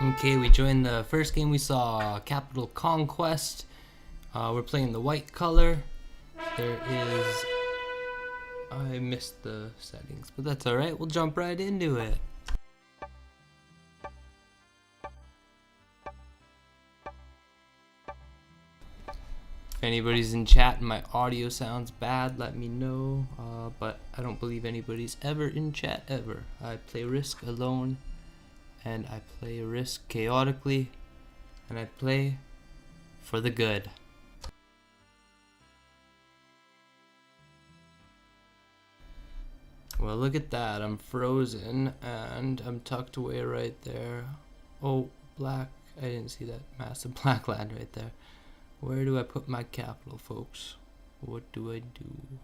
Okay, we joined the first game. We saw Capital Conquest. We're playing the white color. There is... I missed the settings, but that's alright. We'll jump right into it. If anybody's in chat and my audio sounds bad, let me know. But I don't believe anybody's ever in chat, ever. I play Risk alone, and I play Risk chaotically, and I play for the good. Well, look at that. I'm frozen and I'm tucked away right there. Oh, black. I didn't see that massive black land right there. Where do I put my capital, folks? What do I do?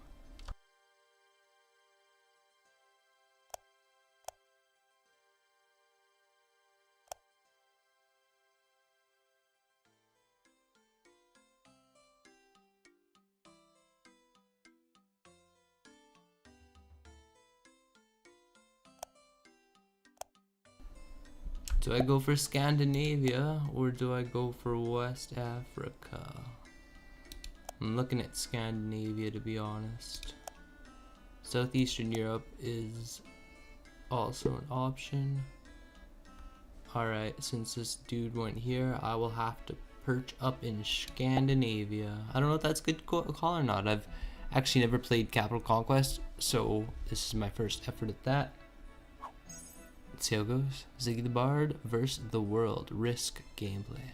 Do I go for Scandinavia or do I go for West Africa? I'm looking at Scandinavia, to be honest. Southeastern Europe is also an option. Alright, since this dude went here, I will have to perch up in Scandinavia. I don't know if that's a good call or not. I've actually never played Capital Conquest, so this is my first effort at that. Let's see how it goes. Ziggy the Bard versus the world. Risk gameplay.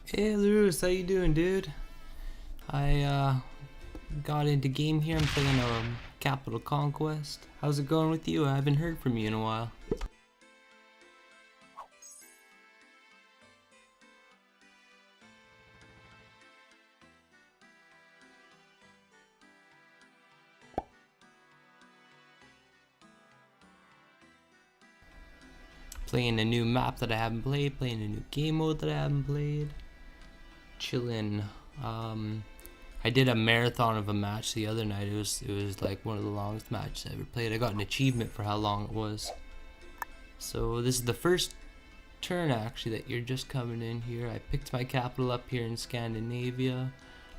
Hey Lurus, how you doing, dude? I got into game here. I'm playing Capital Conquest. How's it going with you? I haven't heard from you in a while. Playing a new map that I haven't played, playing a new game mode that I haven't played. Chillin'. I did a marathon of a match the other night. It was like one of the longest matches I ever played. I got an achievement for how long it was. So this is the first turn actually that you're just coming in here. I picked my capital up here in Scandinavia.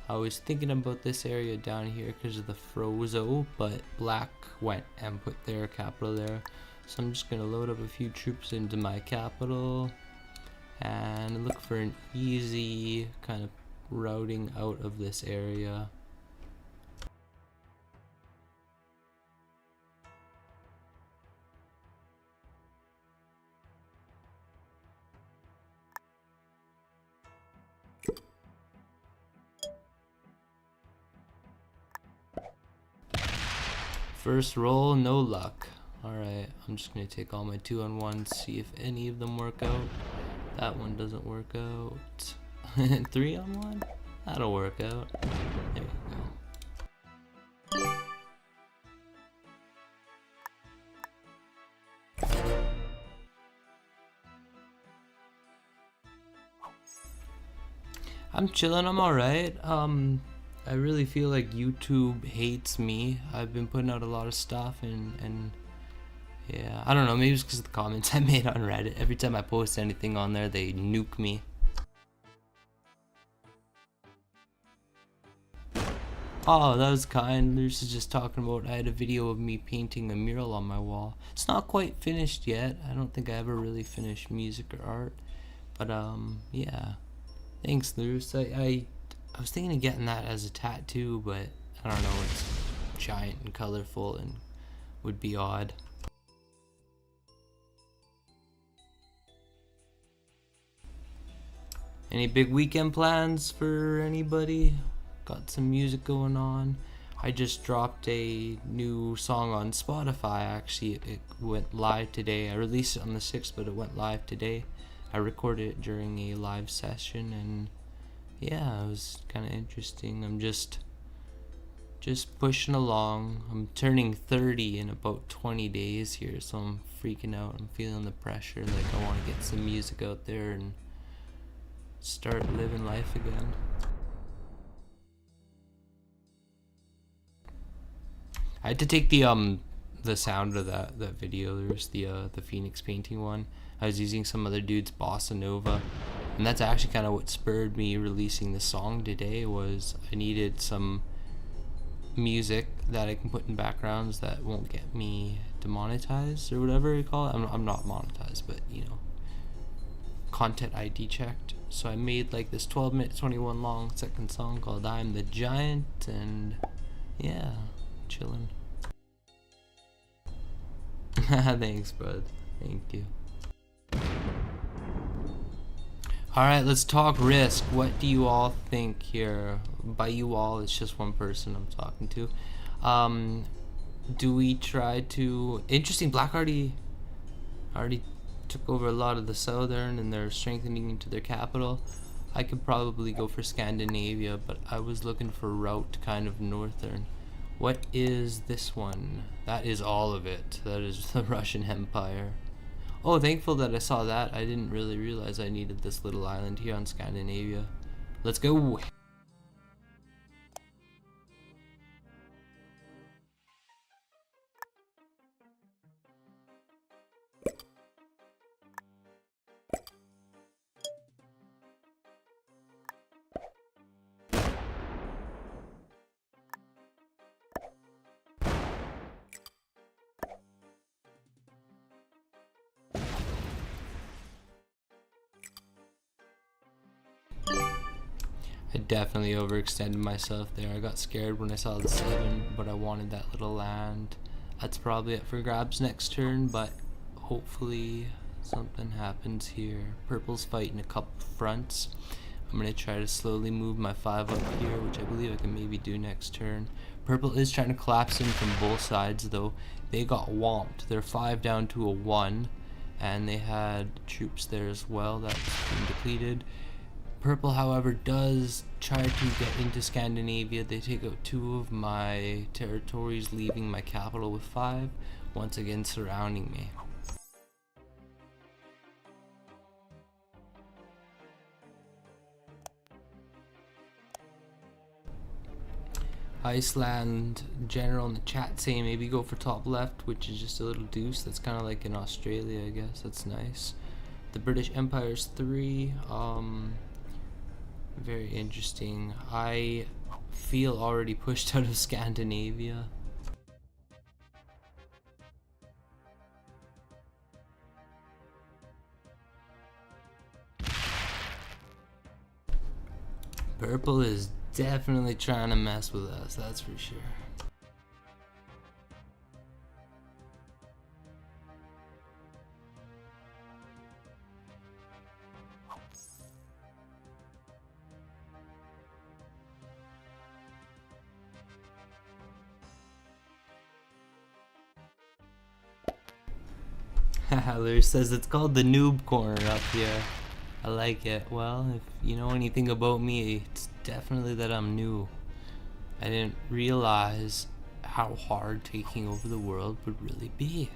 I was thinking about this area down here because of the Frozo, but black went and put their capital there. So I'm just gonna load up a few troops into my capital and look for an easy kind of routing out of this area. First roll, no luck. Alright, I'm just gonna take all my 2-on-1s, see if any of them work out. That one doesn't work out. 3-on-1? That'll work out. There we go. I'm chilling, I'm alright. I really feel like YouTube hates me. I've been putting out a lot of stuff and yeah, I don't know, maybe it's because of the comments I made on Reddit. Every time I post anything on there, they nuke me. Oh, that was kind. Luce is just talking about I had a video of me painting a mural on my wall. It's not quite finished yet. I don't think I ever really finished music or art. But yeah. Thanks, Luce. I was thinking of getting that as a tattoo, but I don't know, it's giant and colorful and would be odd. Any big weekend plans for anybody? Got some music going on. I just dropped a new song on Spotify. Actually, it went live today. I released it on the 6th, but it went live today. I recorded it during a live session, and yeah, it was kind of interesting. I'm just pushing along. I'm turning 30 in about 20 days here, so I'm freaking out. I'm feeling the pressure. Like, I want to get some music out there and start living life again. I had to take the sound of that video. There was the Phoenix painting one. I was using some other dude's bossa nova, and that's actually kind of what spurred me releasing the song today. Was I needed some music that I can put in backgrounds that won't get me demonetized or whatever you call it. I'm not monetized, but you know, content ID checked. So I made like this 12-minute 21 long second song called I'm the Giant, and yeah, chilling. Thanks, bud. Thank you. Alright, let's talk Risk. What do you all think here? By you all, it's just one person I'm talking to. Do we try to... Interesting, Black already took over a lot of the southern, and they're strengthening into their capital. I could probably go for Scandinavia, but I was looking for route kind of northern. What is this one? That is all of it. That is the Russian Empire. Oh, thankful that I saw that. I didn't really realize I needed this little island here on Scandinavia. Let's go. I definitely overextended myself there. I got scared when I saw the 7, but I wanted that little land. That's probably it for grabs next turn, but hopefully something happens here. Purple's fighting a couple fronts. I'm going to try to slowly move my 5 up here, which I believe I can maybe do next turn. Purple is trying to collapse in from both sides, though. They got whomped. They're 5 down to a 1, and they had troops there as well that's been depleted. Purple, however, does try to get into Scandinavia. They take out 2 of my territories, leaving my capital with 5, once again surrounding me. Iceland general in the chat saying maybe go for top left, which is just a little deuce. That's kind of like in Australia, I guess. That's nice. The British Empire's 3. Very interesting. I feel already pushed out of Scandinavia. Purple is definitely trying to mess with us, that's for sure. Lewis says it's called the noob corner up here. I like it. Well, if you know anything about me, it's definitely that I'm new. I didn't realize how hard taking over the world would really be.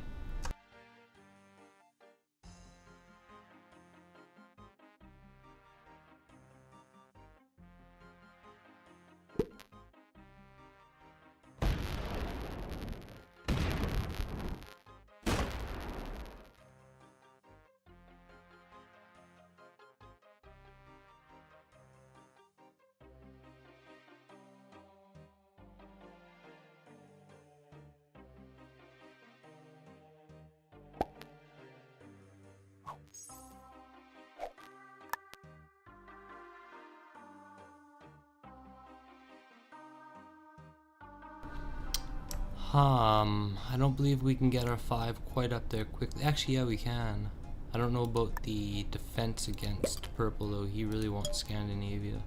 I don't believe we can get our 5 quite up there quickly. Actually, yeah, we can. I don't know about the defense against purple though. He really wants Scandinavia.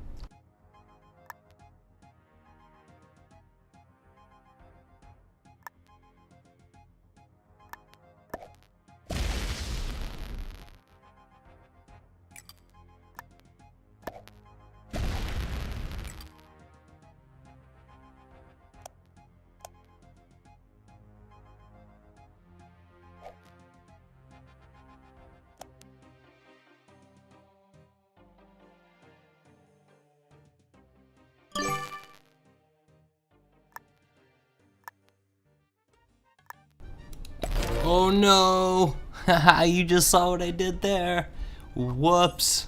Oh no! Haha, you just saw what I did there. Whoops.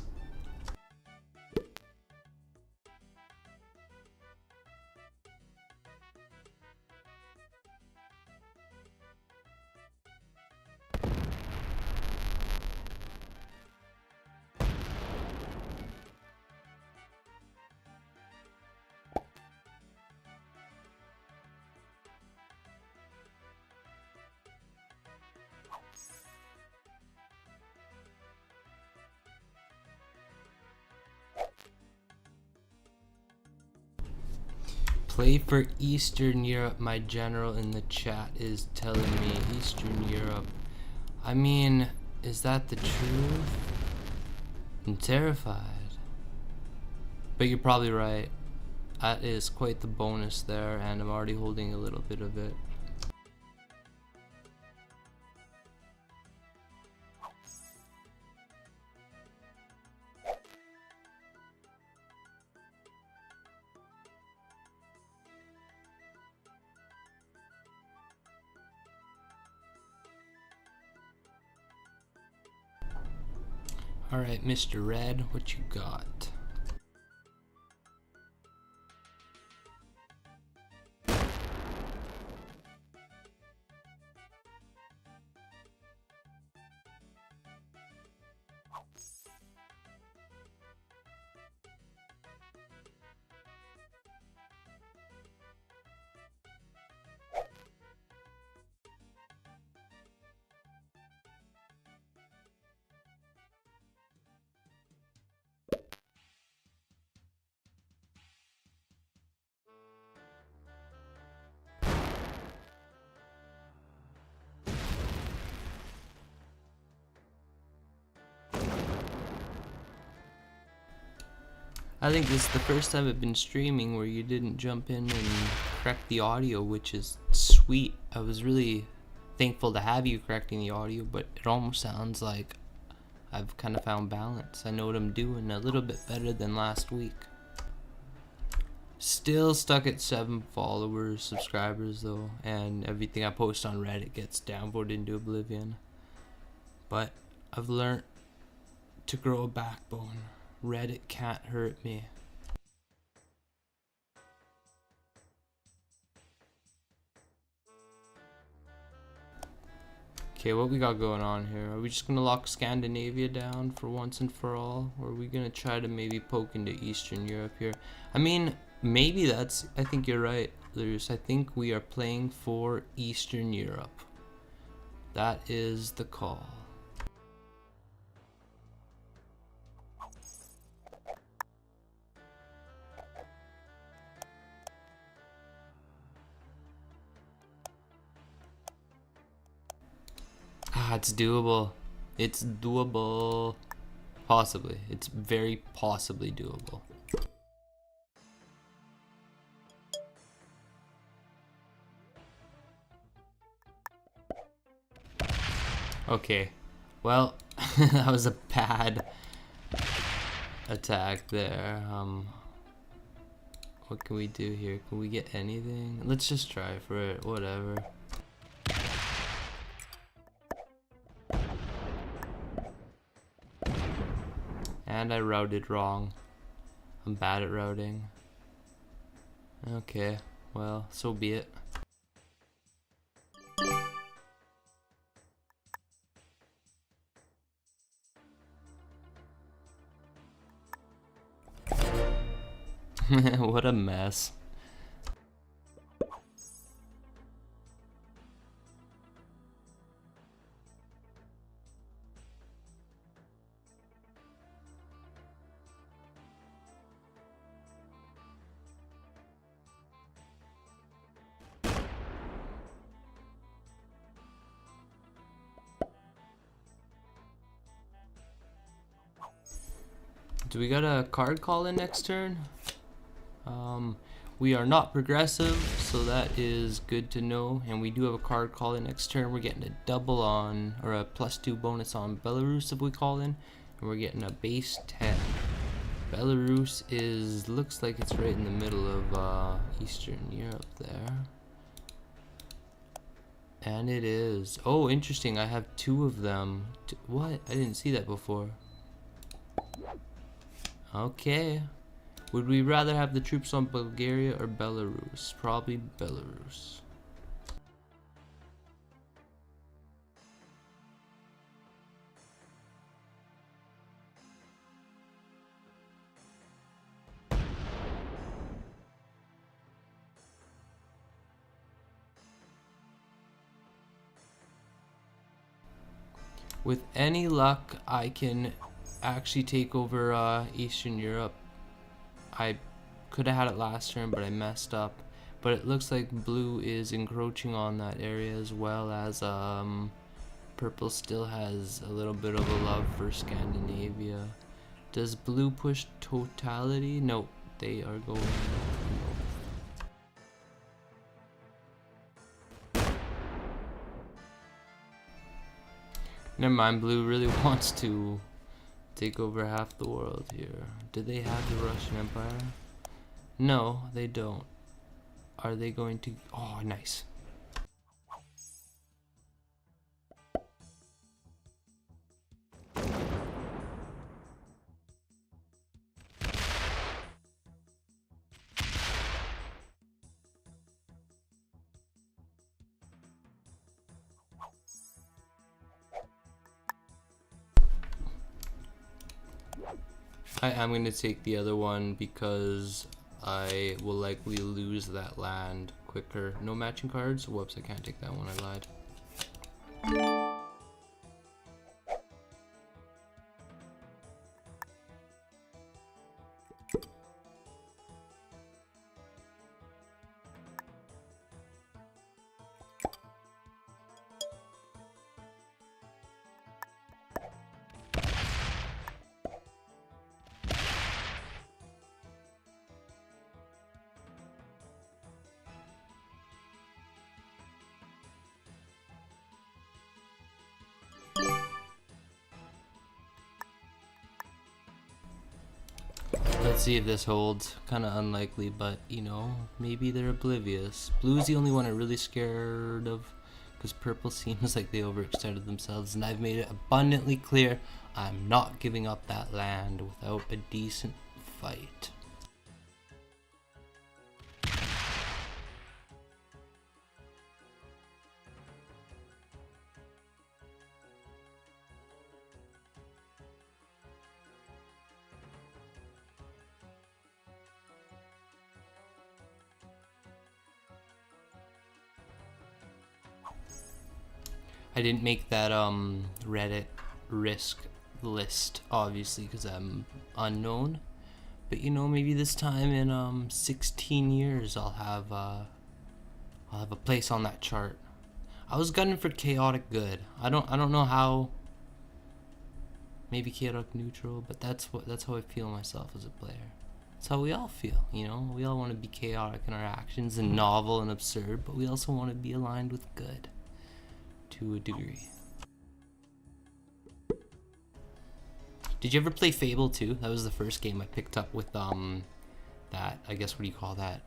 Play for Eastern Europe, my general in the chat is telling me. Eastern Europe. I mean, is that the truth? I'm terrified. But you're probably right. That is quite the bonus there, and I'm already holding a little bit of it. Alright, Mr. Red, what you got? I think this is the first time I've been streaming where you didn't jump in and correct the audio, which is sweet. I was really thankful to have you correcting the audio, but it almost sounds like I've kind of found balance. I know what I'm doing a little bit better than last week. Still stuck at 7 followers, subscribers though, and everything I post on Reddit gets downvoted into oblivion. But I've learned to grow a backbone. Reddit can't hurt me. Okay, what we got going on here? Are we just gonna lock Scandinavia down for once and for all? Or are we gonna try to maybe poke into Eastern Europe here? I mean, maybe that's, I think you're right, Lewis. I think we are playing for Eastern Europe. That is the call. Ah, it's doable. It's doable. Possibly. It's very possibly doable. Okay. Well, that was a bad attack there. What can we do here? Can we get anything? Let's just try for it. Whatever. And I routed wrong. I'm bad at routing. Okay, well, so be it. What a mess. Do we got a card call in next turn? We are not progressive, so that is good to know. And we do have a card call in next turn. We're getting a double on, or a +2 bonus on Belarus if we call in. And we're getting a base 10. Belarus looks like it's right in the middle of Eastern Europe there. And it is. Oh, interesting. I have 2 of them. What? I didn't see that before. Okay. Would we rather have the troops on Bulgaria or Belarus? Probably Belarus. With any luck, I can actually take over Eastern Europe. I could have had it last turn, but I messed up. But it looks like blue is encroaching on that area, as well as purple still has a little bit of a love for Scandinavia. Does blue push totality? No, they are going north. Never mind, blue really wants to take over half the world here. Do they have the Russian Empire? No, they don't. Are they going to? Oh, nice. I am going to take the other one because I will likely lose that land quicker. No matching cards? Whoops, I can't take that one, I lied. Let's see if this holds. Kind of unlikely, but you know, maybe they're oblivious. Blue's the only one I'm really scared of, because purple seems like they overextended themselves, and I've made it abundantly clear I'm not giving up that land without a decent fight. I didn't make that Reddit risk list, obviously, because I'm unknown. But you know, maybe this time in 16 years I'll have a place on that chart. I was gunning for chaotic good. I don't know how. Maybe chaotic neutral, but that's how I feel myself as a player. That's how we all feel, you know. We all want to be chaotic in our actions and novel and absurd, but we also want to be aligned with good. To a degree. Did you ever play Fable 2? That was the first game I picked up with that, I guess, what do you call that?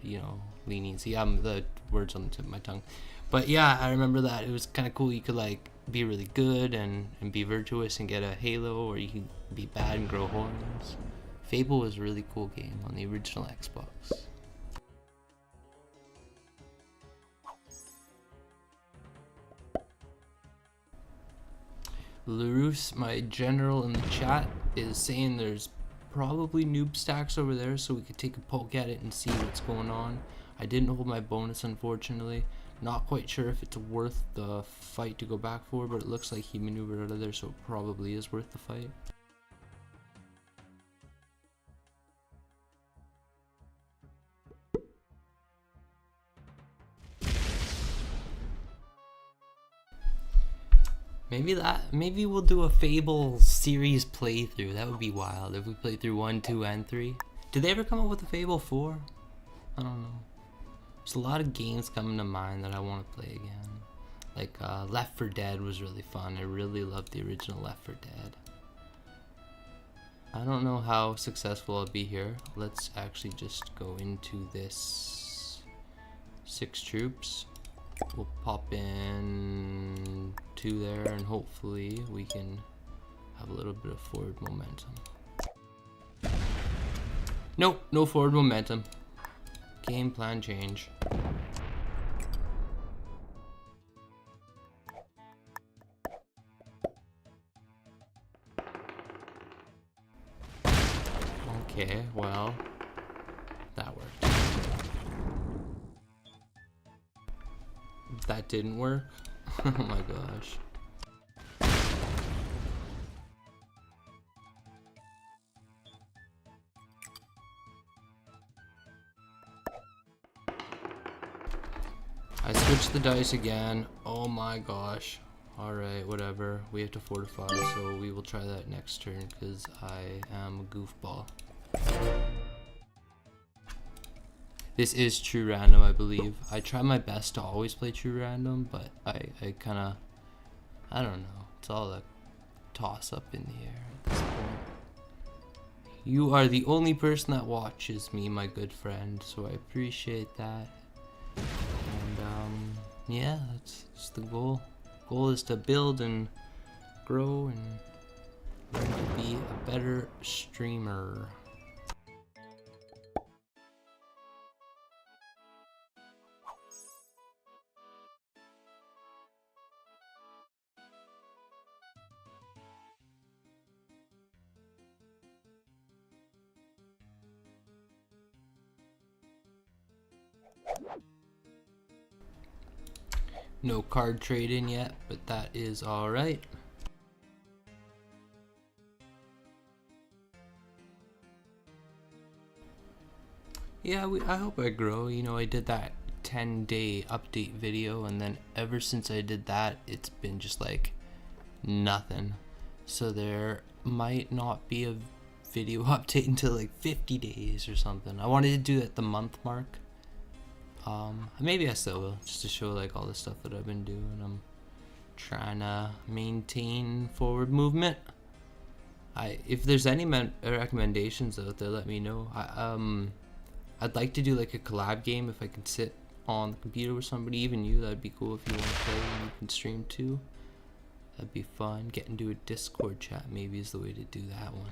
You know, leniency. The words on the tip of my tongue. But yeah, I remember that. It was kind of cool. You could like be really good and be virtuous and get a halo, or you could be bad and grow horns. Fable was a really cool game on the original Xbox. Larus, my general in the chat, is saying there's probably noob stacks over there, so we could take a poke at it and see what's going on. I didn't hold my bonus, unfortunately. Not quite sure if it's worth the fight to go back for, but it looks like he maneuvered out of there, so it probably is worth the fight. Maybe we'll do a Fable series playthrough. That would be wild if we play through 1, 2, and 3. Did they ever come up with a Fable 4? I don't know. There's a lot of games coming to mind that I want to play again. Like Left 4 Dead was really fun. I really loved the original Left 4 Dead. I don't know how successful I'll be here. Let's actually just go into this 6 troops. We'll pop in 2 there, and hopefully we can have a little bit of forward momentum. Nope, no forward momentum. Game plan change. Okay, well, that worked. That didn't work. Oh my gosh. I switched the dice again. Oh my gosh. Alright, whatever. We have to fortify, so we will try that next turn because I am a goofball. This is true random, I believe. I try my best to always play true random, but I kind of, I don't know. It's all a toss up in the air at this point. You are the only person that watches me, my good friend, so I appreciate that. And yeah, that's the goal. Goal is to build and grow and learn to be a better streamer. No card trade in yet, but that is alright. Yeah, I hope I grow. You know, I did that 10-day update video, and then ever since I did that, it's been just like nothing. So there might not be a video update until like 50 days or something. I wanted to do it at the month mark. Maybe I still will, just to show like all the stuff that I've been doing. I'm trying to maintain forward movement. If there's any recommendations out there, let me know. I'd like to do like a collab game if I can sit on the computer with somebody, even you. That'd be cool if you want to play and you can stream too. That'd be fun. Get into a Discord chat maybe is the way to do that one.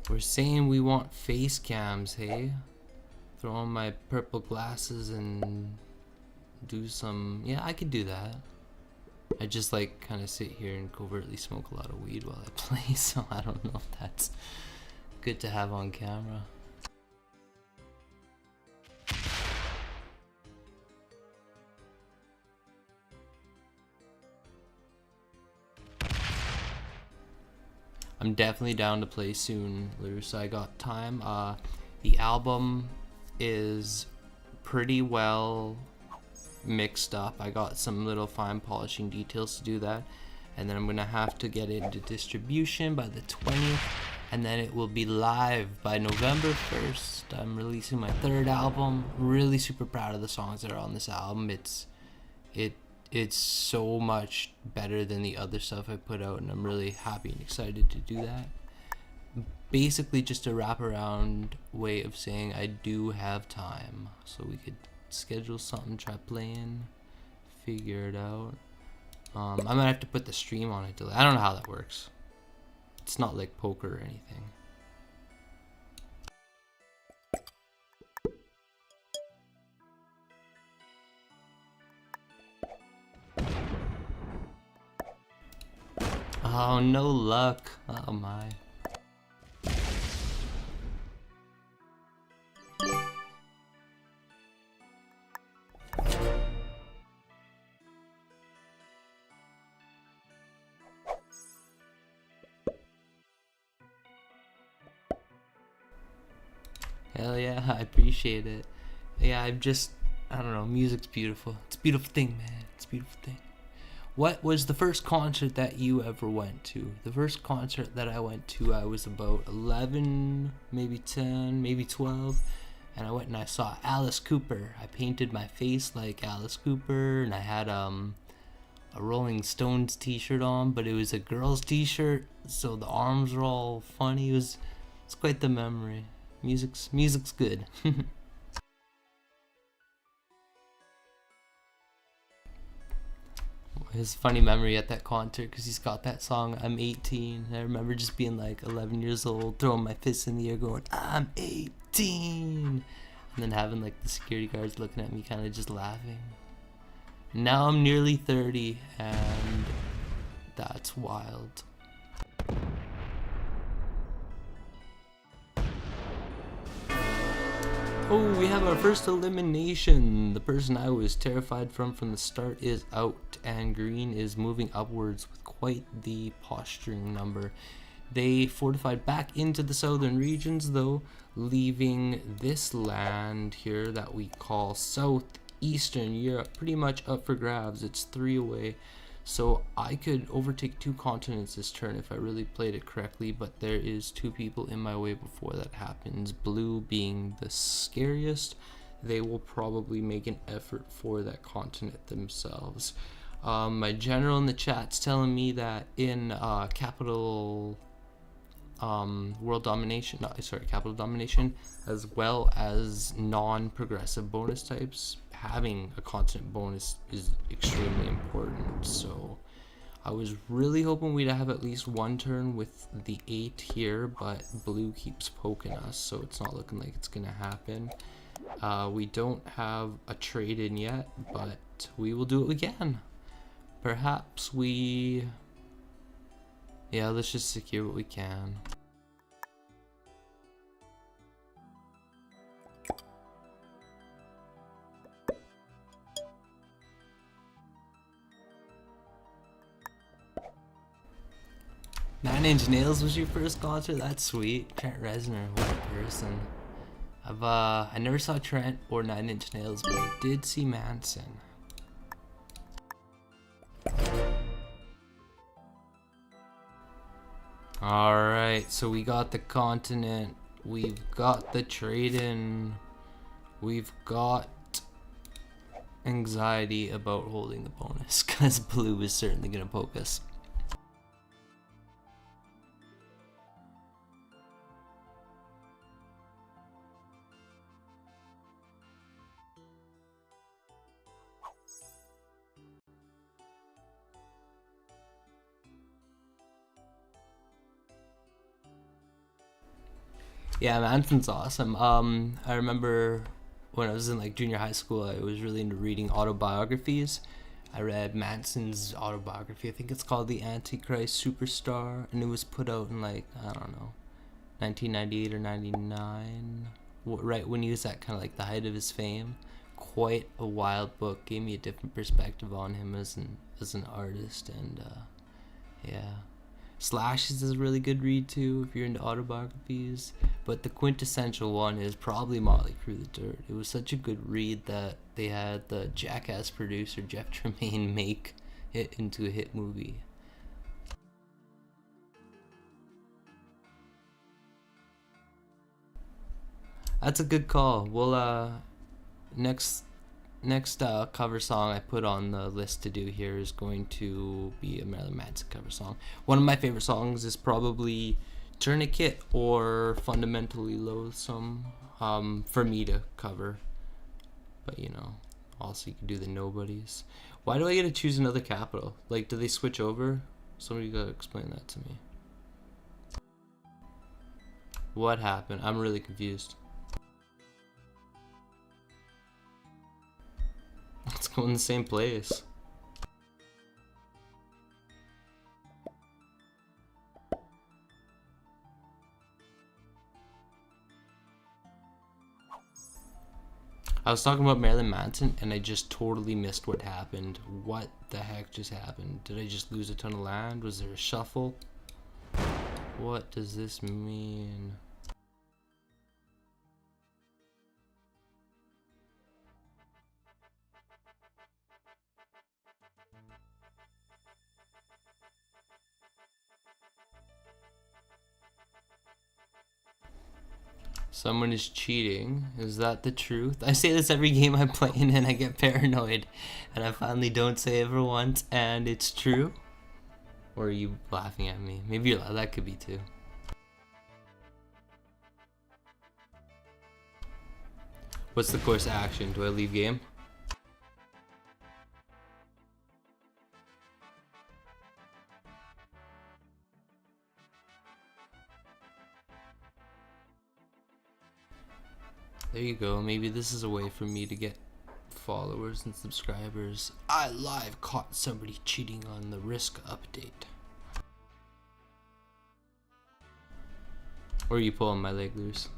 We're saying we want face cams, hey? Throw on my purple glasses and do some... Yeah, I could do that. I just like kind of sit here and covertly smoke a lot of weed while I play, so I don't know if that's good to have on camera. I'm definitely down to play soon, Lewis. I got time. The album is pretty well mixed up. I got some little fine polishing details to do that, and then I'm gonna have to get it into distribution by the 20th, and then it will be live by November 1st. I'm releasing my 3rd album. Really super proud of the songs that are on this album. It's so much better than the other stuff I put out, and I'm really happy and excited to do that. Basically just a wraparound way of saying I do have time, so we could schedule something, try playing, figure it out. I might have to put the stream on it. I don't know how that works. It's not like poker or anything. Oh, no luck. Oh my. Hell yeah, I appreciate it. Yeah, I'm just I don't know, music's beautiful. It's a beautiful thing, man. It's a beautiful thing. What was the first concert that you ever went to? The first concert that I went to, I was about 11, maybe 10, maybe 12. And I went and I saw Alice Cooper. I painted my face like Alice Cooper, and I had a Rolling Stones t-shirt on, but it was a girl's t-shirt, so the arms were all funny. It's quite the memory. Music's good. His funny memory at that concert, because he's got that song I'm 18. I remember just being like 11 years old, throwing my fists in the air going, I'm 18, and then having like the security guards looking at me kind of just laughing. Now I'm nearly 30, and that's wild. Oh, we have our first elimination. The person I was terrified from the start is out, and green is moving upwards with quite the posturing number. They fortified back into the southern regions, though, leaving this land here that we call Southeastern Europe pretty much up for grabs. It's 3 away. So I could overtake 2 continents this turn if I really played it correctly, but there is 2 people in my way before that happens. Blue being the scariest, they will probably make an effort for that continent themselves. My general in the chat's telling me that in capital capital domination, as well as non-progressive bonus types, having a constant bonus is extremely important. So I was really hoping we'd have at least 1 turn with the 8 here, but blue keeps poking us, so it's not looking like it's gonna happen. We don't have a trade in yet, but we will do it again. Perhaps let's just secure what we can. Nine Inch Nails was your first concert? That's sweet. Trent Reznor, what a person. I never saw Trent or Nine Inch Nails, but I did see Manson. Alright, so we got the continent, we've got the trade-in, we've got anxiety about holding the bonus, because blue is certainly going to poke us. Yeah, Manson's awesome. I remember when I was in like junior high school, I was really into reading autobiographies. I read Manson's autobiography. I think it's called The Antichrist Superstar, and it was put out in like, I don't know, 1998 or 99, right when he was at kind of like the height of his fame. Quite a wild book. Gave me a different perspective on him as an artist, and yeah. Slashes is a really good read too if you're into autobiographies, but the quintessential one is probably Motley Crue The Dirt. It was such a good read that they had the Jackass producer Jeff Tremaine make it into a hit movie. That's a good call. Well, next cover song I put on the list to do here is going to be a Marilyn Manson cover song. One of my favorite songs is probably Tourniquet or Fundamentally Loathsome, for me to cover. But you know, also you can do the Nobodies. Why do I get to choose another capital? Like, do they switch over? Somebody gotta explain that to me. What happened? I'm really confused. Let's go in the same place. I was talking about Marilyn Manson and I just totally missed what happened. What the heck just happened? Did I just lose a ton of land? Was there a shuffle? What does this mean? Someone is cheating. Is that the truth? I say this every game I play and then I get paranoid. And I finally don't say it for once and it's true. Or are you laughing at me? Maybe you're, that could be too. What's the course action? Do I leave game? There you go. Maybe this is a way for me to get followers and subscribers. I live caught somebody cheating on the risk update. Or are you pulling my leg loose?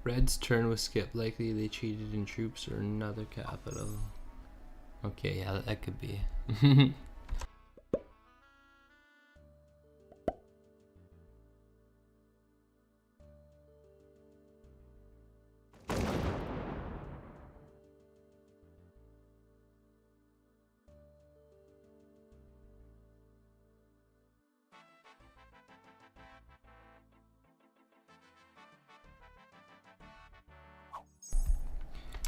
Red's turn was skipped. Likely they cheated in troops or another capital. Okay, yeah, that could be.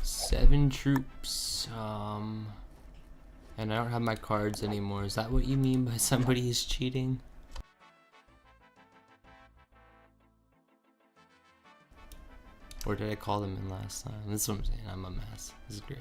7 troops. And I don't have my cards anymore. Is that what you mean by somebody is cheating? Or did I call them in last time? This is what I'm saying. I'm a mess. This is great.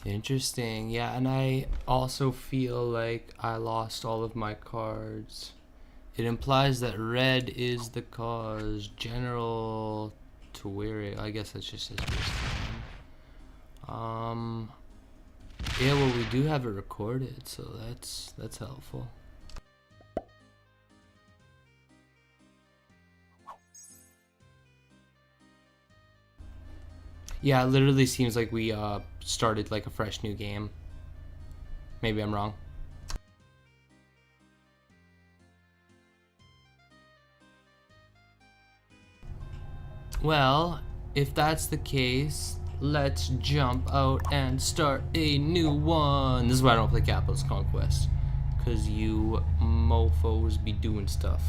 Interesting. Yeah, and I also feel like I lost all of my cards. It implies that red is the cause. General Tuere. I guess that's just his first name. Yeah, well, we do have it recorded, so that's helpful. Yeah, it literally seems like we started like a fresh new game. Maybe I'm wrong. Well, if that's the case, let's jump out and start a new one. This is why I don't play Capitalist Conquest, because you mofos be doing stuff.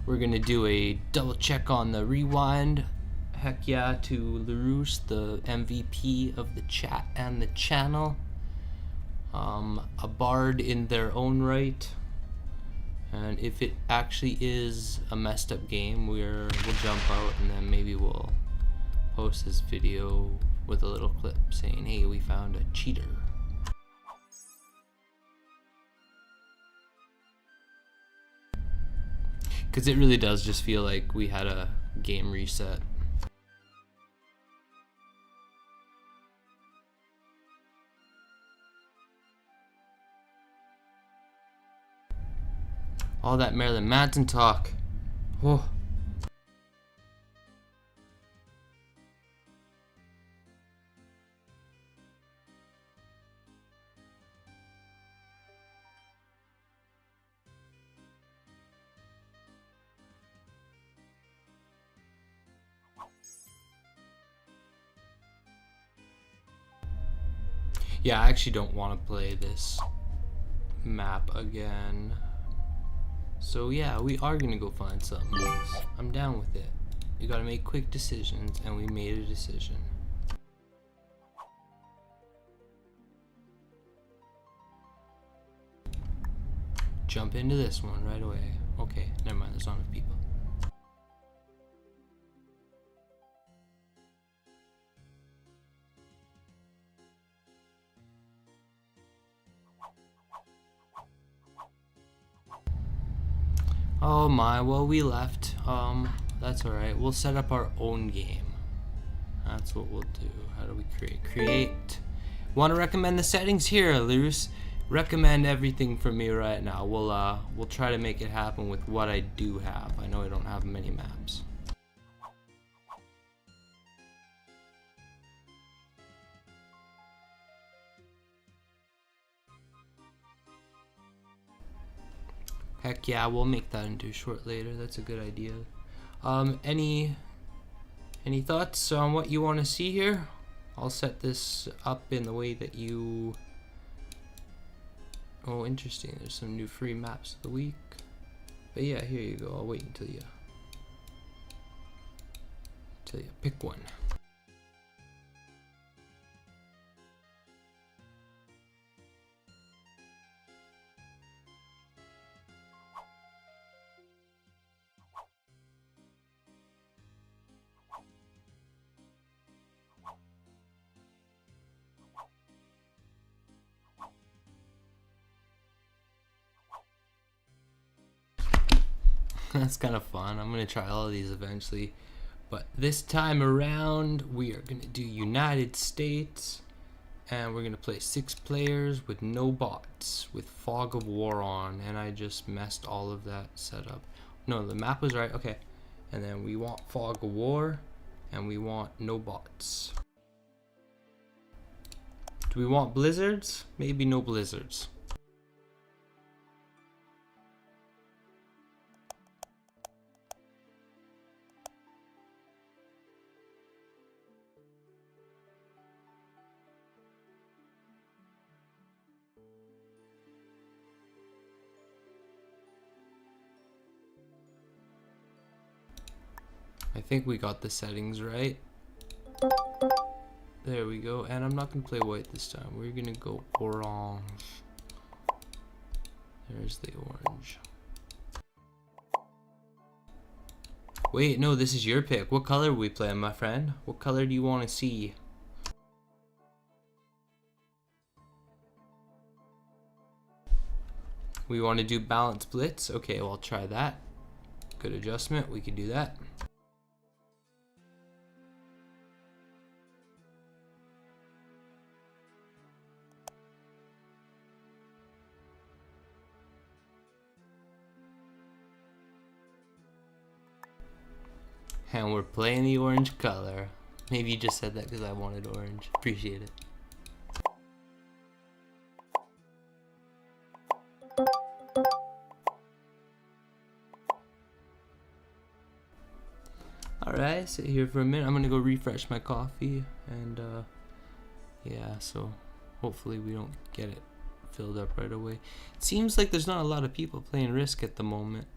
We're gonna do a double check on the rewind. Heck yeah to LaRouche, the MVP of the chat and the channel. A bard in their own right. And if it actually is a messed up game, we'll jump out and then maybe we'll post this video with a little clip saying, hey, we found a cheater. Because it really does just feel like we had a game reset. All that Marilyn Manson talk. Oh. Yeah, I actually don't want to play this map again. So yeah, we are gonna go find something else. I'm down with it. You gotta make quick decisions, and we made a decision. Jump into this one right away. Okay, never mind, there's not enough people. Oh my, well we left. That's alright. We'll set up our own game. That's what we'll do. How do we create? Want to recommend the settings here, Luz. recommend everything for me right now. We'll try to make it happen with what I do have. I know I don't have many maps. Heck yeah, we'll make that into a short later. That's a good idea. Any thoughts on what you want to see here? I'll set this up in the way that you... Oh, interesting. There's some new free maps of the week. But yeah, here you go. I'll wait until you pick one. That's kind of fun. I'm gonna try all of these eventually, but this time around we are gonna do United States, and we're gonna play 6 players with no bots with Fog of War on, and I just messed all of that setup. No, the map was right. Okay, and then we want Fog of War, and we want no bots. Do we want blizzards? Maybe no blizzards. I think we got the settings right. There we go. And I'm not gonna play white this time. We're gonna go orange. There's the orange. Wait, no, this is your pick. What color are we playing, my friend? What color do you want to see? We want to do balance blitz. Okay, well, I'll try that. Good adjustment. We can do that. And we're playing the orange color. Maybe you just said that because I wanted orange. Appreciate it. Alright, sit here for a minute. I'm gonna go refresh my coffee, and yeah, so hopefully we don't get it filled up right away. It seems like there's not a lot of people playing Risk at the moment.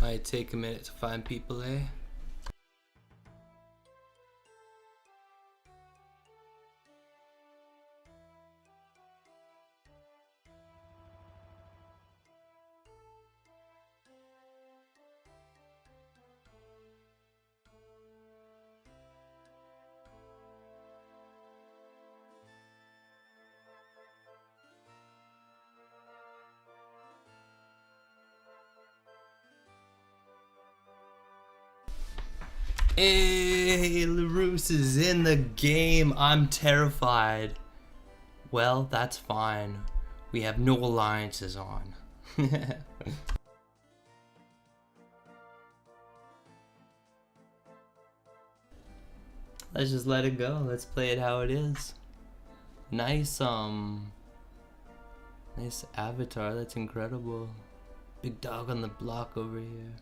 Might take a minute to find people, eh? Hey, LaRousse is in the game. I'm terrified. Well, that's fine. We have no alliances on. Let's just let it go. Let's play it how it is. Nice, nice avatar. That's incredible. Big dog on the block over here.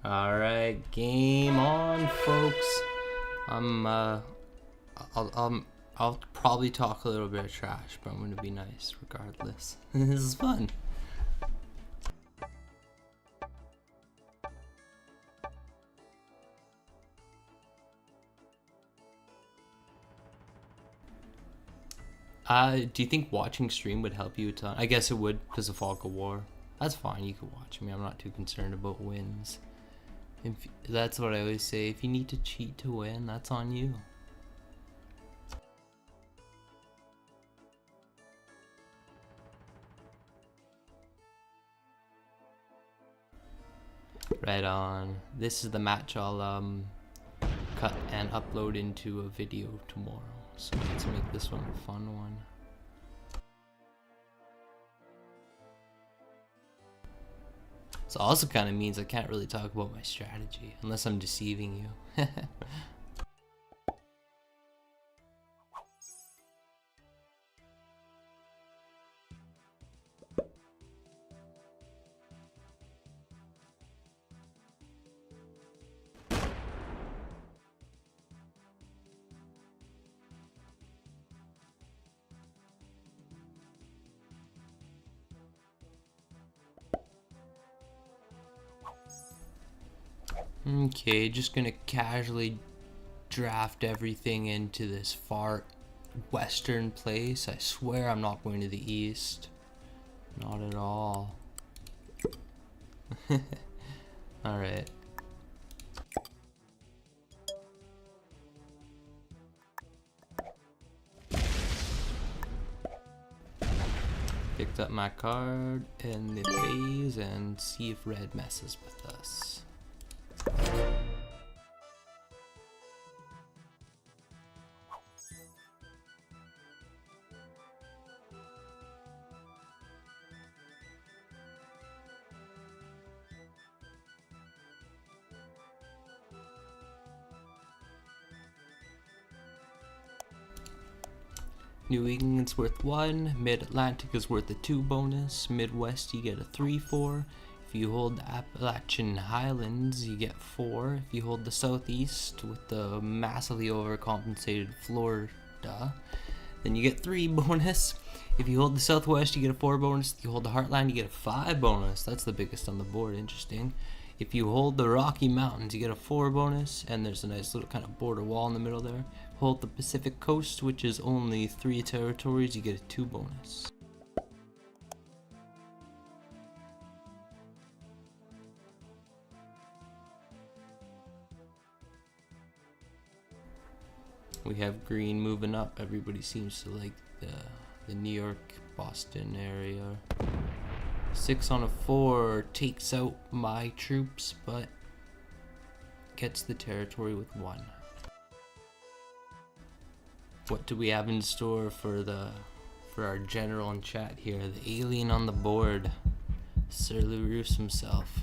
Alright, game on, folks. I'll probably talk a little bit of trash, but I'm gonna be nice regardless. This is fun. Do you think watching stream would help you a ton? I guess it would, because of Fog of War. That's fine, you can watch me. I'm not too concerned about wins. That's what I always say. If you need to cheat to win, that's on you. Right on. This is the match I'll cut and upload into a video tomorrow. So let's make this one a fun one. This also kind of means I can't really talk about my strategy unless I'm deceiving you. Okay, just gonna casually draft everything into this far western place. I swear I'm not going to the east. Not at all. Alright. Picked up my card in the phase and see if red messes with us. New England's worth 1, Mid-Atlantic is worth a 2 bonus, Midwest you get a 3-4, if you hold the Appalachian Highlands you get 4, if you hold the Southeast with the massively overcompensated Florida, then you get 3 bonus, if you hold the Southwest you get a 4 bonus, if you hold the Heartland you get a 5 bonus, that's the biggest on the board, interesting. If you hold the Rocky Mountains you get a 4 bonus, and there's a nice little kind of border wall in the middle there. Hold the Pacific Coast, which is only 3 territories, you get a 2 bonus. We have green moving up. Everybody seems to like the New York, Boston area. 6 on a 4 takes out my troops, but gets the territory with 1. What do we have in store for our general in chat here? The alien on the board, Sir LaRousse himself.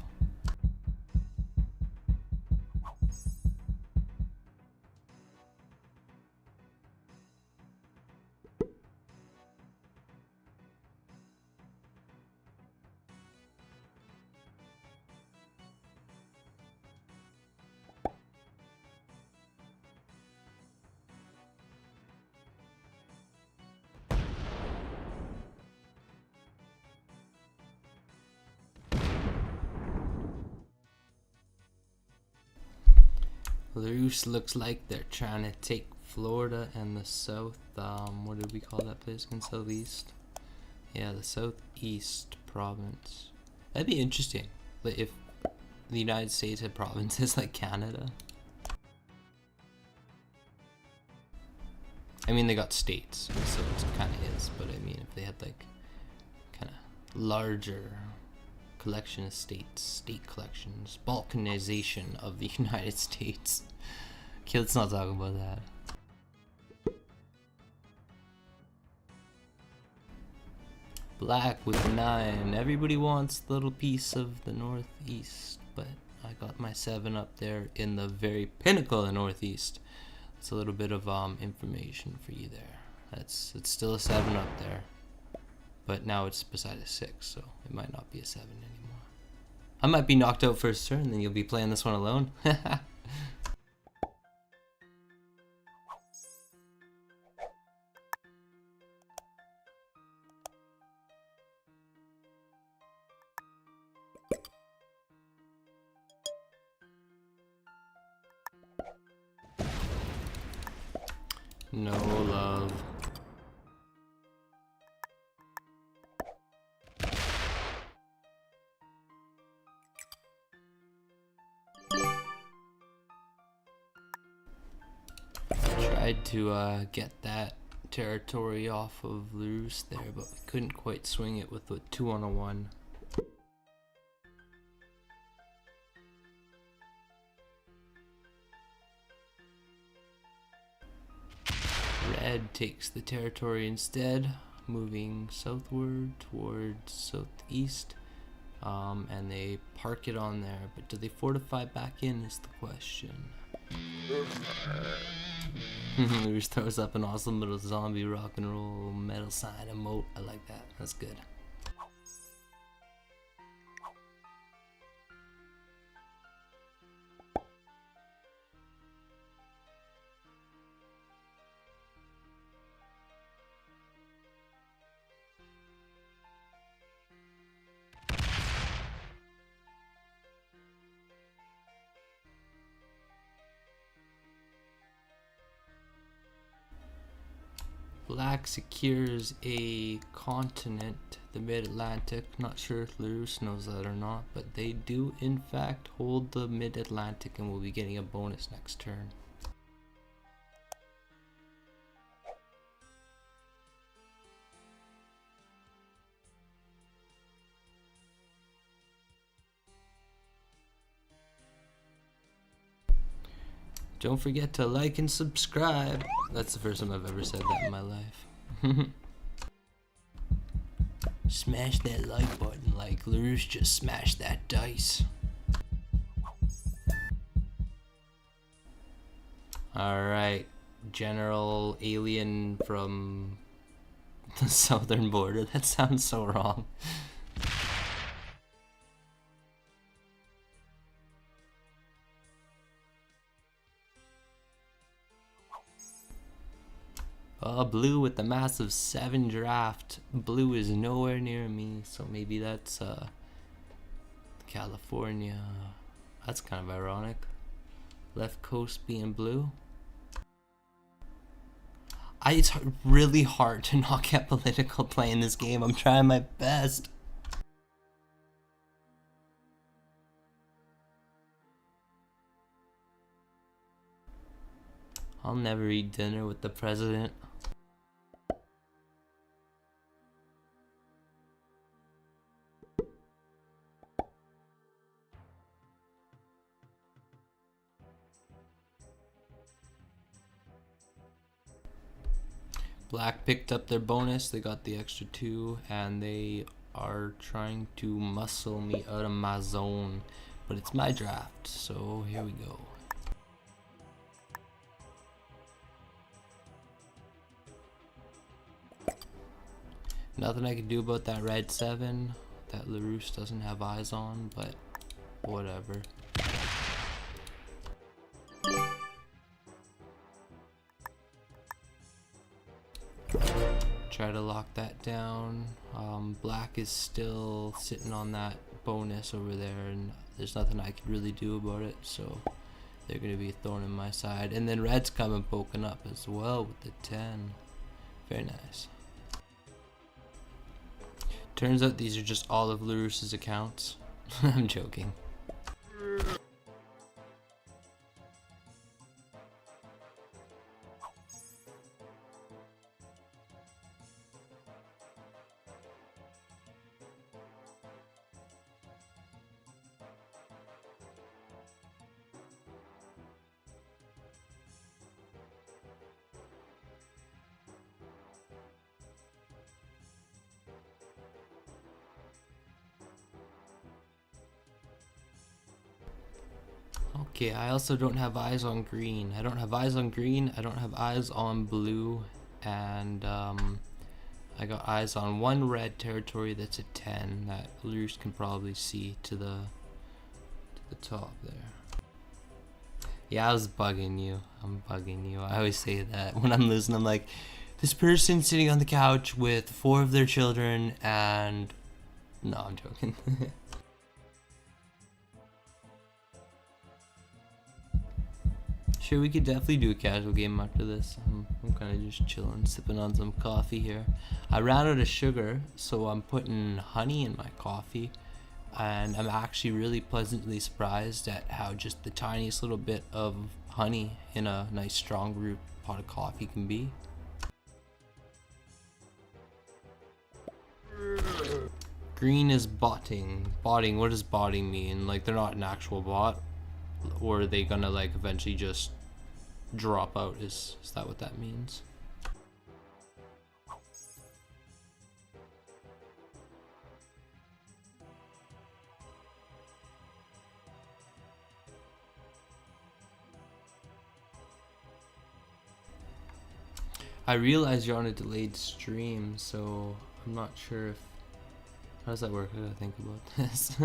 LaRousse looks like they're trying to take Florida and the South, what did we call that place again? Southeast? Yeah, the Southeast province. That'd be interesting, but if the United States had provinces like Canada. I mean, they got states, so it kind of is, but I mean, if they had like kind of larger collection of states, state collections, balkanization of the United States. Okay, let's not talk about that. Black with 9. Everybody wants a little piece of the Northeast, but I got my 7 up there in the very pinnacle of the Northeast. That's a little bit of information for you there. It's still a 7 up there, but now it's beside a 6, so it might not be a 7 anymore. I might be knocked out first turn, then you'll be playing this one alone. No love. Tried to get that territory off of Lurus there, but we couldn't quite swing it with a 2-on-1. Red takes the territory instead, moving southward towards southeast, and they park it on there. But do they fortify back in is the question. Lurus throws up an awesome little zombie rock and roll metal sign emote. I like that. That's good. Black secures a continent, the Mid-Atlantic. Not sure if Lurus knows that or not, but they do in fact hold the Mid-Atlantic and will be getting a bonus next turn. Don't forget to like and subscribe. That's the first time I've ever said that in my life. Smash that like button like Lurus just smashed that dice. Alright, General Alien from the southern border. That sounds so wrong. Blue with the massive 7 draft. Blue is nowhere near me, so maybe that's California. That's kind of ironic. Left coast being blue. It's really hard to not get political playing this game. I'm trying my best. I'll never eat dinner with the president. Black picked up their bonus, they got the extra 2, and they are trying to muscle me out of my zone. But it's my draft, so here we go. Nothing I can do about that red 7 that Lurus doesn't have eyes on, but whatever. Try to lock that down. Black is still sitting on that bonus over there, and there's nothing I can really do about it, so they're going to be thorn in my side. And then red's coming poking up as well with the 10. Very nice. Turns out these are just all of Lurus's accounts. I'm joking. Okay, I also don't have eyes on green. I don't have eyes on green, I don't have eyes on blue, and I got eyes on one red territory that's a 10 that Lurus can probably see to the the top there. Yeah, I was bugging you. I'm bugging you. I always say that when I'm losing. I'm like, this person sitting on the couch with 4 of their children and... No, I'm joking. Sure, we could definitely do a casual game after this. I'm kind of just chilling, sipping on some coffee here. I ran out of sugar, so I'm putting honey in my coffee. And I'm actually really pleasantly surprised at how just the tiniest little bit of honey in a nice strong brewed pot of coffee can be. Green is botting. Botting, what does botting mean? Like they're not an actual bot? Or are they gonna like eventually just drop out? Is that what that means? I realize you're on a delayed stream, so I'm not sure if... How does that work? I gotta think about this.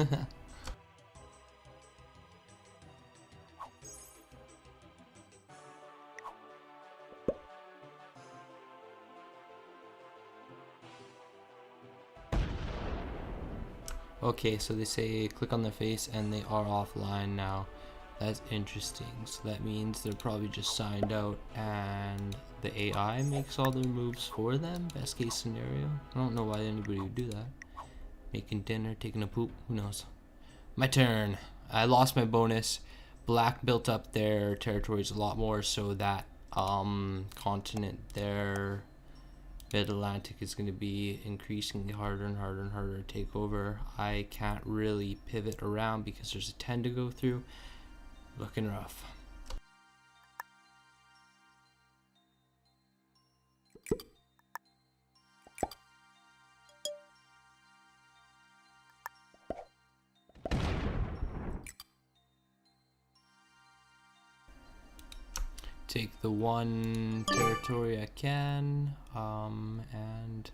Okay, so they say click on their face and they are offline now. That's interesting. So that means they're probably just signed out and the AI makes all their moves for them. Best case scenario. I don't know why anybody would do that. Making dinner, taking a poop, who knows. My turn. I lost my bonus. Black built up their territories a lot more, so that continent there, Mid-Atlantic, is going to be increasingly harder and harder and harder to take over. I can't really pivot around because there's a 10 to go through. Looking rough. Take the one territory I can, and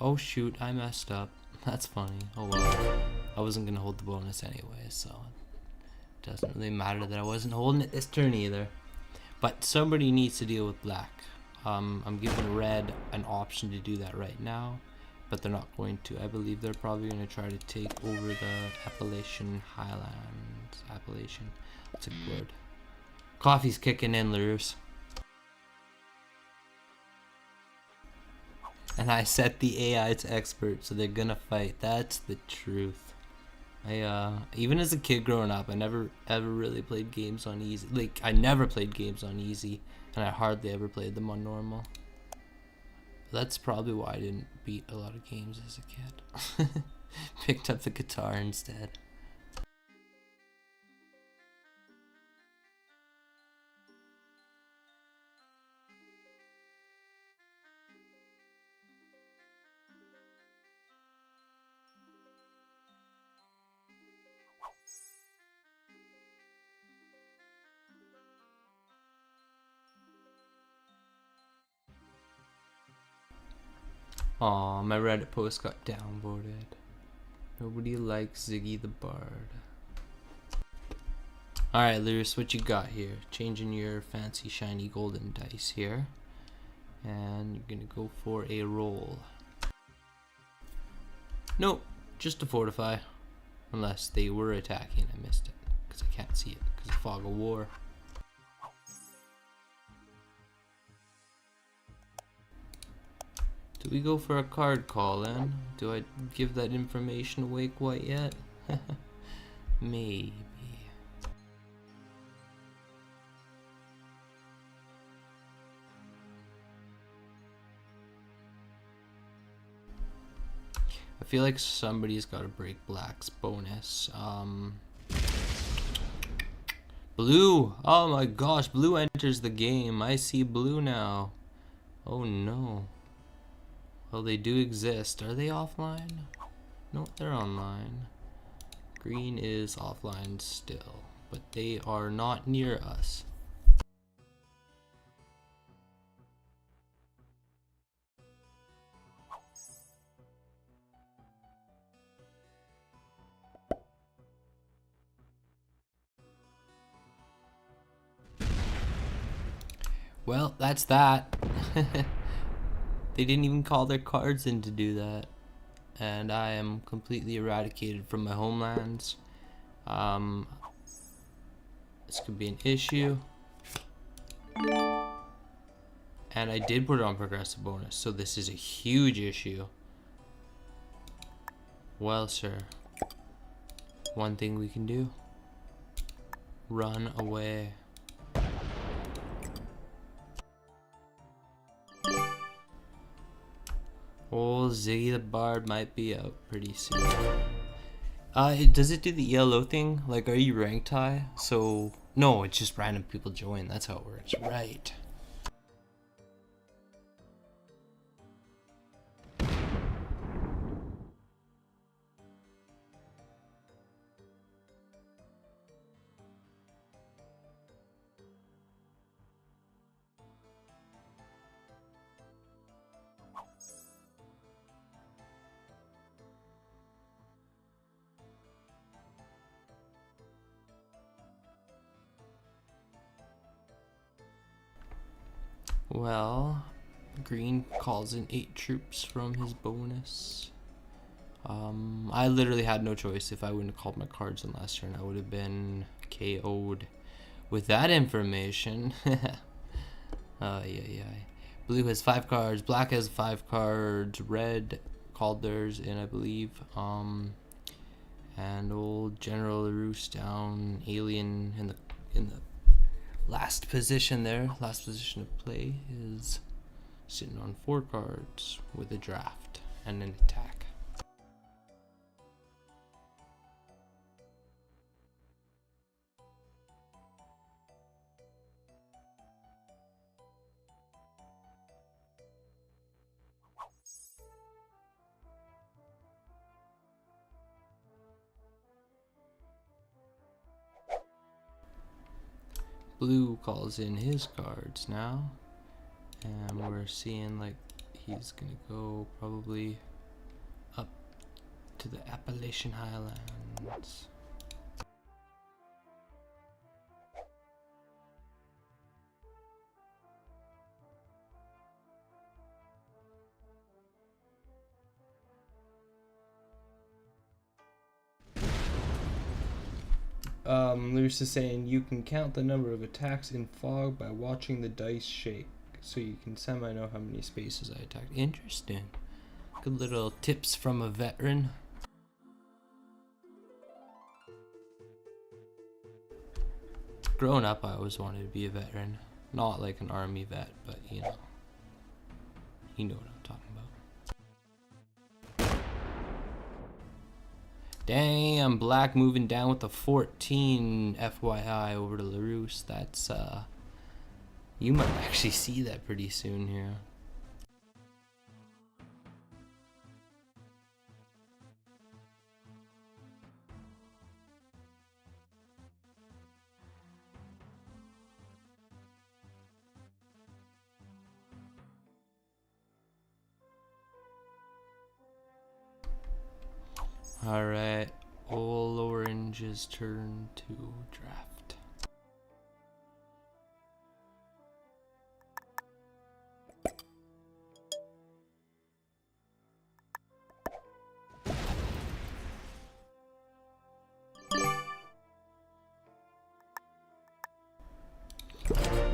oh shoot, I messed up. That's funny. Oh well, I wasn't gonna hold the bonus anyway, so it doesn't really matter that I wasn't holding it this turn either. But somebody needs to deal with black. I'm giving red an option to do that right now, but they're not going to. I believe they're probably going to try to take over the Appalachian Highlands. Appalachian, that's a good word. Coffee's kicking in, lures. And I set the AI to expert, so they're gonna fight. That's the truth. I even as a kid growing up, I never ever really played games on easy. Like I never played games on easy, and I hardly ever played them on normal. That's probably why I didn't beat a lot of games as a kid. Picked up the guitar instead. Aw, my Reddit post got downvoted. Nobody likes Ziggy the Bard. Alright, Lewis, what you got here? Changing your fancy shiny golden dice here. And you're gonna go for a roll. Nope, just a fortify. Unless they were attacking, I missed it. Because I can't see it, because of Fog of War. Do we go for a card call then? Do I give that information away quite yet? Maybe. I feel like somebody's got to break black's bonus. Blue! Oh my gosh, blue enters the game. I see blue now. Oh no. Well, they do exist. Are they offline? No, they're online. Green is offline still, but they are not near us. Well, that's that. They didn't even call their cards in to do that. And I am completely eradicated from my homelands. This could be an issue. And I did put it on progressive bonus, so this is a huge issue. Well, sir, one thing we can do: run away. Old Ziggy the Bard might be out pretty soon. Does it do the ELO thing? Like, are you ranked high? So, no, it's just random people join. That's how it works. Right. Well, green calls in 8 troops from his bonus. I literally had no choice. If I wouldn't have called my cards in last turn, I would have been KO'd. With that information, yeah. Blue has 5 cards, black has 5 cards, red called theirs in, I believe. And old General LaRouche down, alien in the last position there. Last position of play is sitting on 4 cards with a draft and an attack. Blue calls in his cards now, and we're seeing like he's gonna go probably up to the Appalachian Highlands. Lewis is saying you can count the number of attacks in fog by watching the dice shake, so you can semi know how many spaces I attacked. Interesting. Good little tips from a veteran. Growing up, I always wanted to be a veteran. Not like an army vet, but you know what I'm talking about. Damn, black moving down with a 14 FYI over to LaRouche. That's, you might actually see that pretty soon here. Alright, all orange's turn to draft.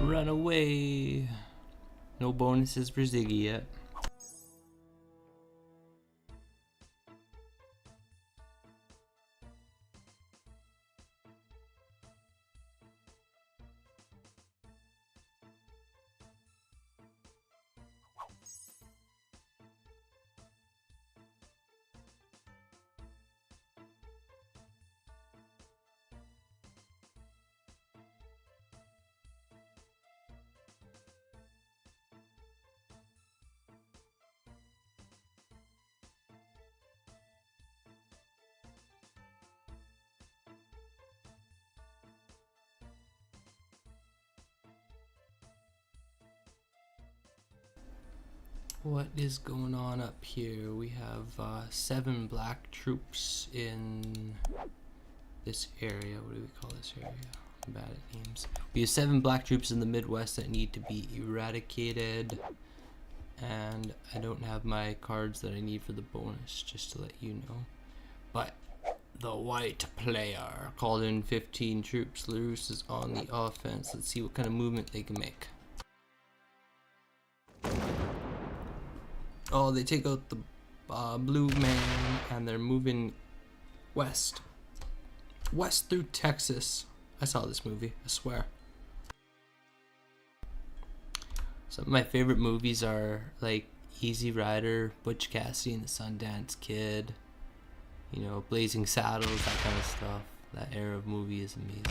Run away. No bonuses for Ziggy yet. What is going on up here? We have 7 black troops in this area. What do we call this area? I'm bad at names. We have 7 black troops in the Midwest that need to be eradicated. And I don't have my cards that I need for the bonus, just to let you know. But the white player called in 15 troops. LaRousse is on the offense. Let's see what kind of movement they can make. Oh, they take out the blue man and they're moving west. West through Texas. I saw this movie, I swear. Some of my favorite movies are like Easy Rider, Butch Cassidy and the Sundance Kid, you know, Blazing Saddles, that kind of stuff. That era of movie is amazing.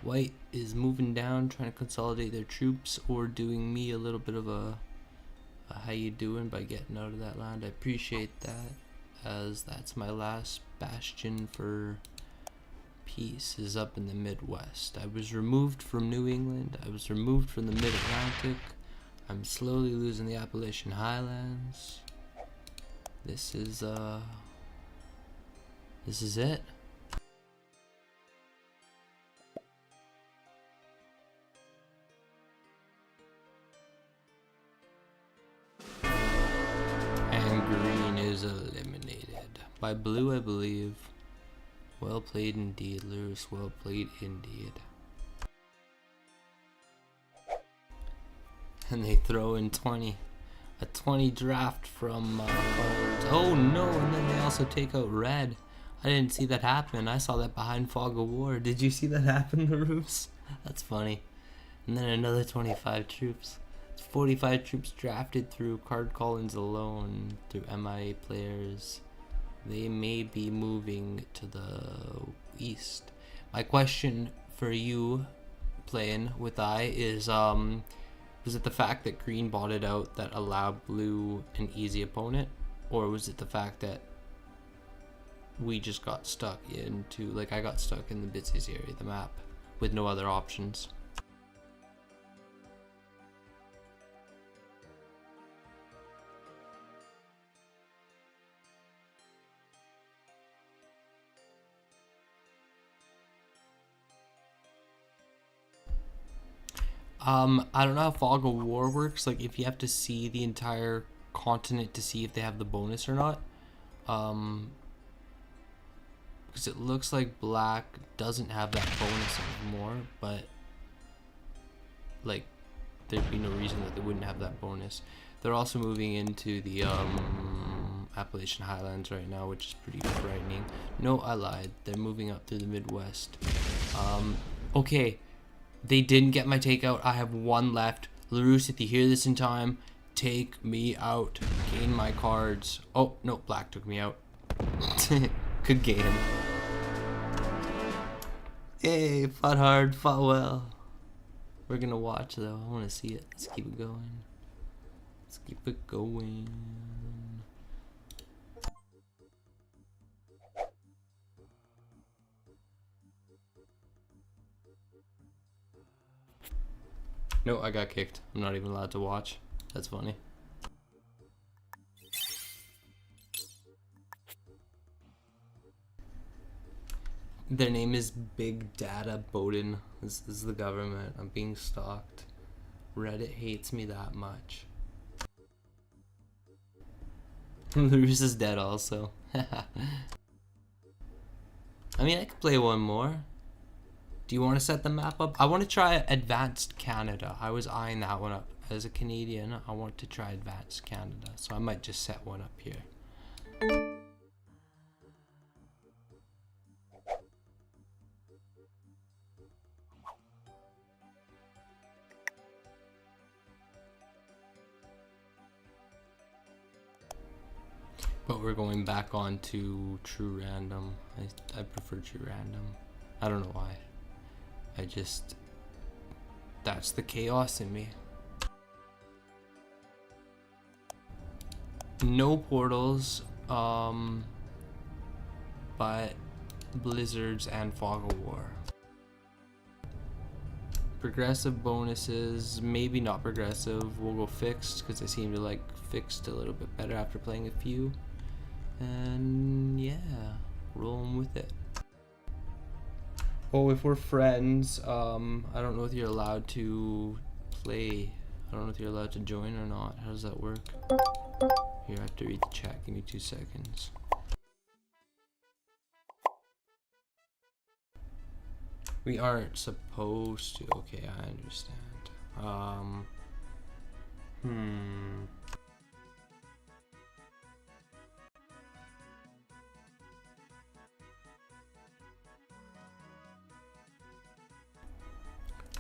White is moving down, trying to consolidate their troops, or doing me a little bit of a how you doing by getting out of that land. I appreciate that, as that's my last bastion for peace, is up in the Midwest. I was removed from New England. I was removed from the Mid-Atlantic. I'm slowly losing the Appalachian Highlands. This is it. And green is eliminated by blue, I believe. Well played indeed, Lewis. Well played indeed. And they throw in 20. A 20 draft from cards. Oh no, and then they also take out red. I didn't see that happen. I saw that behind Fog of War. Did you see that happen, LaRousse? That's funny. And then another 25 troops. It's 45 troops drafted through card call-ins alone, through MIA players. They may be moving to the east. My question for you playing with is was it the fact that green bought it out that allowed blue an easy opponent, or was it the fact that we just got stuck into, like, I got stuck in the Bitsies area of the map with no other options? I don't know how Fog of War works, like if you have to see the entire continent to see if they have the bonus or not. Because it looks like black doesn't have that bonus anymore, but like there'd be no reason that they wouldn't have that bonus. They're also moving into the Appalachian Highlands right now, which is pretty frightening. No, I lied. They're moving up through the Midwest. Okay. They didn't get my takeout. I have 1 left. LaRousse, if you hear this in time, take me out. Gain my cards. Oh, no, black took me out. Good game. Hey, fought hard, fought well. We're gonna watch though. I wanna see it. Let's keep it going. Let's keep it going. No, I got kicked. I'm not even allowed to watch. That's funny. Their name is Big Data Bowden. This is the government. I'm being stalked. Reddit hates me that much. LaRousse is dead also. I mean, I could play one more. Do you want to set the map up? I want to try Advanced Canada. I was eyeing that one up. As a Canadian, I want to try Advanced Canada. So I might just set one up here. But we're going back on to True Random. I prefer True Random. I don't know why. That's the chaos in me. No portals, but blizzards and Fog of War. Progressive bonuses, maybe not progressive. We'll go fixed because I seem to like fixed a little bit better after playing a few. And yeah, rolling with it. Oh, if we're friends, I don't know if you're allowed to play. I don't know if you're allowed to join or not. How does that work? Here, I have to read the chat. Give me 2 seconds. We aren't supposed to. Okay, I understand.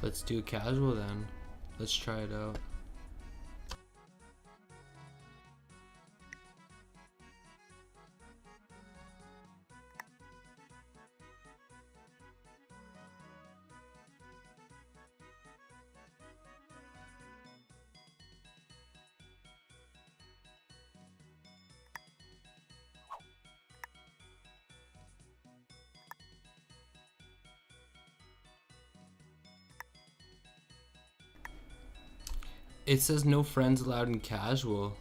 Let's do casual then. Let's try it out. It says no friends allowed in casual.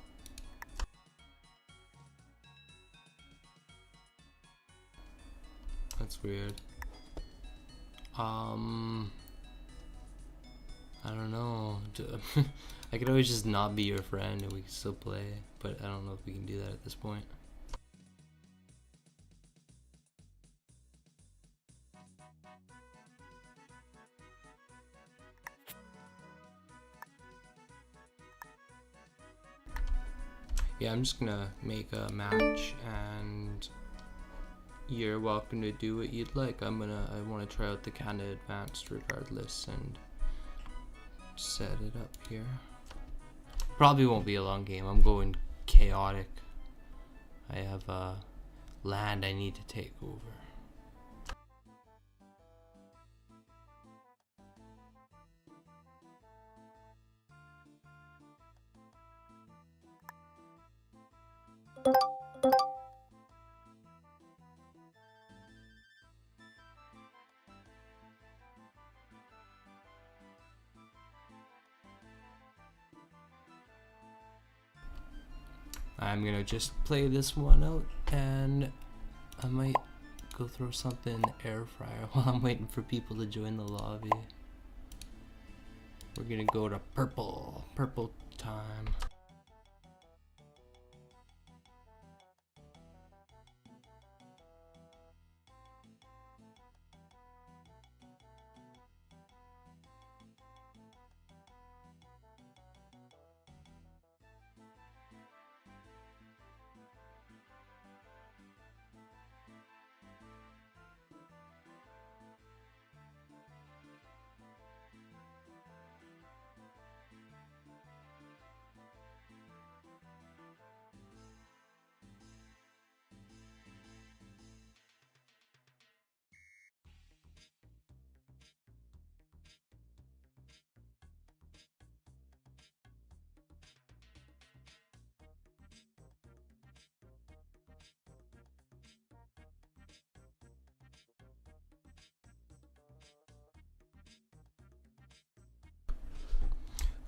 That's weird. I don't know. I could always just not be your friend and we could still play, but I don't know if we can do that at this point. Yeah, I'm just gonna make a match and you're welcome to do what you'd like. I wanna try out the Canada Advanced regardless and set it up here. Probably won't be a long game. I'm going chaotic. I have land I need to take over. I'm gonna just play this one out and I might go throw something in the air fryer while I'm waiting for people to join the lobby. We're gonna go to purple time.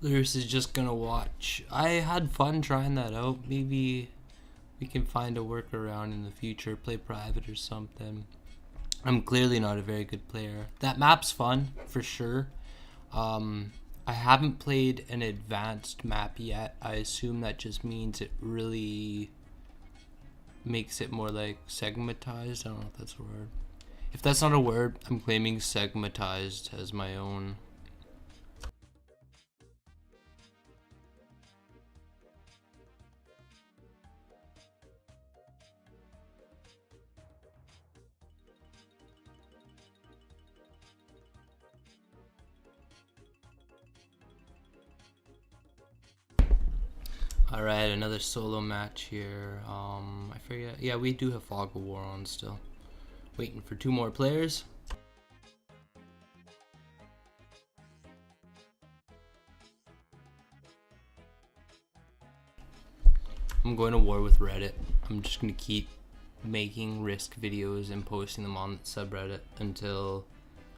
Lewis is just gonna watch. I had fun trying that out. Maybe we can find a workaround in the future, play private or something. I'm clearly not a very good player. That map's fun, for sure. I haven't played an advanced map yet. I assume that just means it really makes it more like segmentized. I don't know if that's a word. If that's not a word, I'm claiming segmentized as my own. Alright, another solo match here. I forget. Yeah, we do have Fog of War on still. Waiting for 2 more players. I'm going to war with Reddit. I'm just going to keep making risk videos and posting them on the subreddit until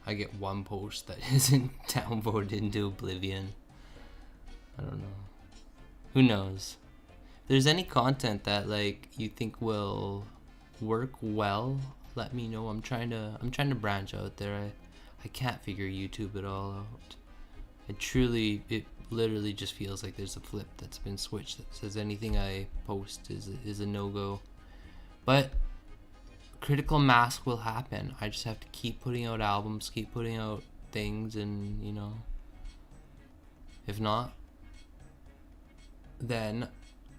I get one post that isn't downvoted into oblivion. I don't know. Who knows? If there's any content that like you think will work well, let me know. I'm trying to branch out there. I can't figure YouTube at all out. It literally just feels like there's a flip that's been switched that says anything I post is a no-go. But critical mass will happen. I just have to keep putting out albums, keep putting out things, and you know, if not, then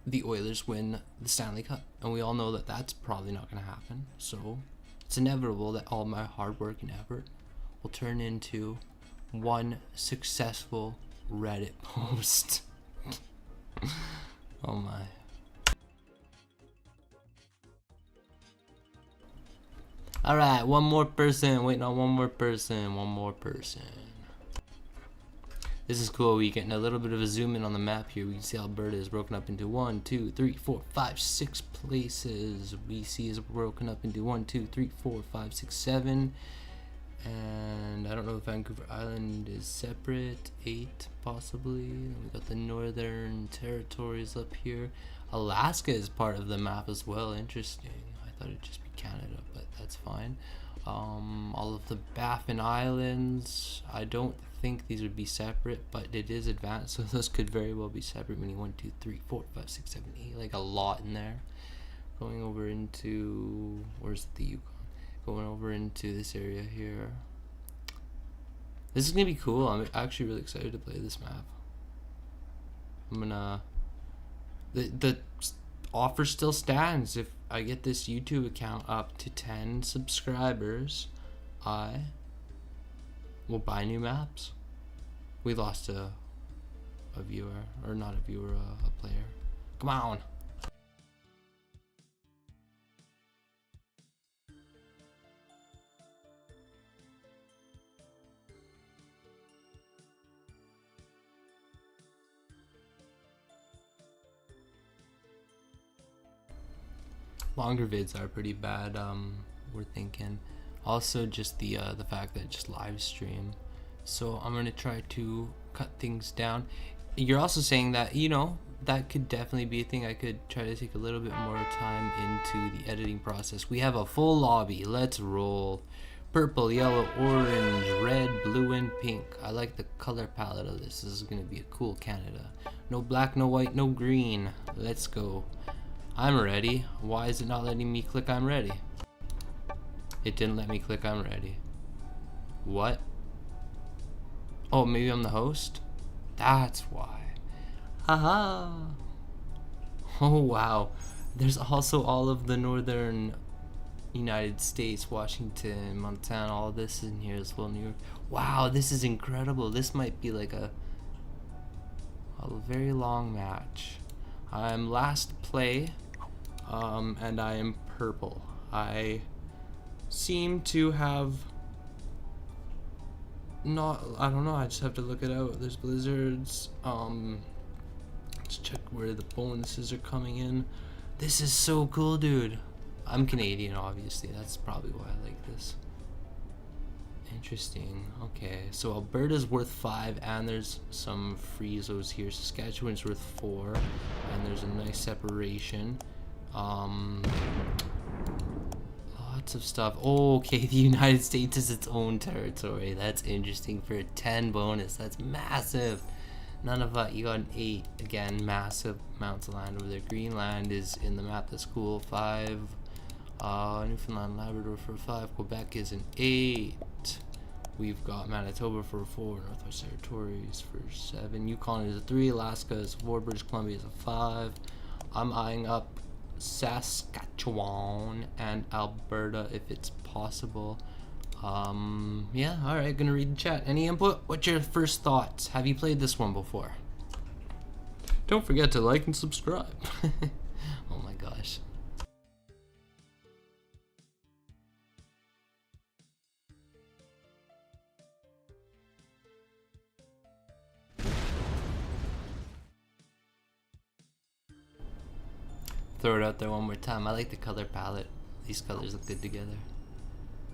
the Oilers win the Stanley Cup, and we all know that that's probably not going to happen. So it's inevitable that all my hard work and effort will turn into one successful Reddit post. Oh my. Alright, one more person. Waiting on one more person. This is cool. We're getting a little bit of a zoom in on the map here. We can see Alberta is broken up into 1, 2, 3, 4, 5, 6 places. BC is broken up into 1, 2, 3, 4, 5, 6, 7. And I don't know if Vancouver Island is separate. 8 possibly. We got the Northern Territories up here. Alaska is part of the map as well. Interesting. I thought it'd just be Canada, but that's fine. All of the Baffin Islands, I don't think these would be separate, but it is advanced, so those could very well be separate, meaning 1, 2, 3, 4, 5, 6, 7, 8, like a lot in there. Going over into, where's the Yukon? Going over into this area here. This is gonna be cool. I'm actually really excited to play this map. I'm gonna, the offer still stands. If I get this YouTube account up to 10 subscribers, I will buy new maps. We lost a viewer, or not a viewer, a player. Come on. Longer vids are pretty bad. We're thinking. Also, just the fact that it's just live stream. So I'm gonna try to cut things down. You're also saying that, you know, that could definitely be a thing. I could try to take a little bit more time into the editing process. We have a full lobby. Let's roll. Purple, yellow, orange, red, blue, and pink. I like the color palette of this. This is gonna be a cool Canada. No black, no white, no green. Let's go. I'm ready. Why is it not letting me click I'm ready? It didn't let me click I'm ready. What? Oh, maybe I'm the host? That's why. Haha. Oh wow. There's also all of the northern United States, Washington, Montana, all this in here as well. New York. Wow, this is incredible. This might be like a very long match. I'm last play. And I am purple. I seem to have not, I don't know, I just have to look it out. There's blizzards. Let's check where the bonuses are coming in. This is so cool, dude. I'm Canadian, obviously. That's probably why I like this. Interesting. Okay, so Alberta's worth 5, and there's some freezos here. Saskatchewan's worth 4, and there's a nice separation. Lots of stuff. Oh, okay, the United States is its own territory. That's interesting for a 10 bonus. That's massive. None of that. You got an 8. Again, massive amounts of land over there. Greenland is in the map. That's cool. 5. Newfoundland, Labrador for 5. Quebec is an 8. We've got Manitoba for 4. Northwest Territories for 7. Yukon is a 3. Alaska is a 4. British Columbia is a 5. I'm eyeing up Saskatchewan and Alberta if it's possible. Yeah, alright, gonna read the chat. Any input? What's your first thoughts? Have you played this one before? Don't forget to like and subscribe. Oh my gosh. Throw it out there one more time. I like the color palette. These colors look good together.